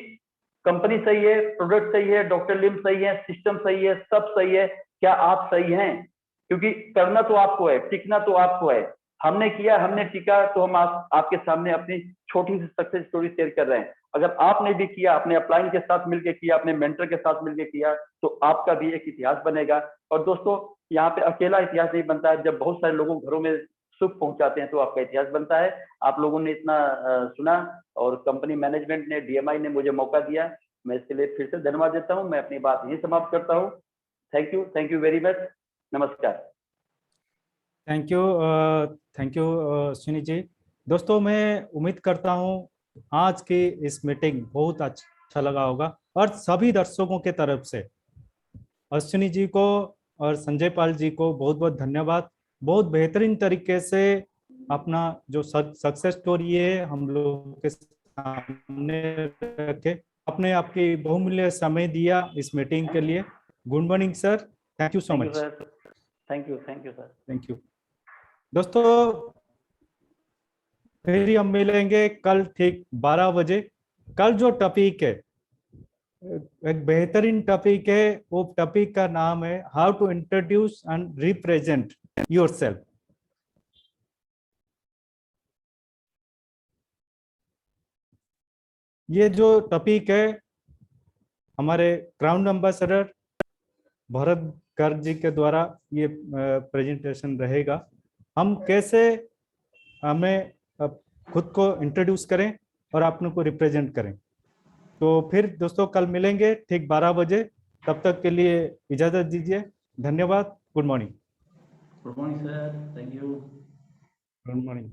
Speaker 4: कंपनी सही है, प्रोडक्ट सही है, डॉक्टर लिम सही है, सिस्टम सही है, सब सही है, क्या आप सही हैं? क्योंकि करना तो आपको है, टिकना तो आपको है। हमने किया, हमने टिका, तो हम आपके सामने अपनी छोटी सी सक्सेस स्टोरी शेयर कर रहे हैं। अगर आपने भी किया, अपने अपलाइन के साथ मिलकर किया, अपने मेंटर के साथ मिलकर किया, तो आपका भी एक इतिहास बनेगा। और दोस्तों, यहाँ पे अकेला इतिहास नहीं बनता है, जब बहुत सारे लोगों घरों में सुख पहुंचाते हैं तो आपका इतिहास बनता है। आप लोगों ने इतना सुना, और कंपनी मैनेजमेंट ने, डीएमआई ने मुझे मौका दिया, मैं इसके लिए फिर से धन्यवाद देता हूँ। मैं अपनी बात यही समाप्त करता हूँ। Thank you very much. नमस्कार।
Speaker 1: थैंक यू सुनी जी। दोस्तों, मैं उम्मीद करता हूँ आज की इस मीटिंग बहुत अच्छा लगा होगा, और सभी दर्शकों के तरफ से अश्विनी जी को और संजय पाल जी को बहुत बहुत धन्यवाद। बहुत बेहतरीन तरीके से अपना जो सक्सेस स्टोरी है हम लोग के सामने रखे, अपने आपकी बहुमूल्य समय दिया इस मीटिंग के लिए। Good morning sir, thank you so much.
Speaker 4: Thank you sir.
Speaker 1: Thank you. दोस्तों, फिर हम मिलेंगे कल ठीक 12 बजे। कल जो टॉपिक है, एक बेहतरीन टॉपिक है। वो टॉपिक का नाम है how to introduce and represent yourself. ये जो टॉपिक है, हमारे क्राउन एम्बेसडर भरत गर्ग जी के द्वारा ये प्रेजेंटेशन रहेगा। हम कैसे हमें खुद को इंट्रोड्यूस करें और अपने को रिप्रेजेंट करें। तो फिर दोस्तों कल मिलेंगे ठीक 12 बजे। तब तक के लिए इजाजत दीजिए। धन्यवाद। Good morning.
Speaker 4: Good morning sir. Thank you.
Speaker 1: Good morning.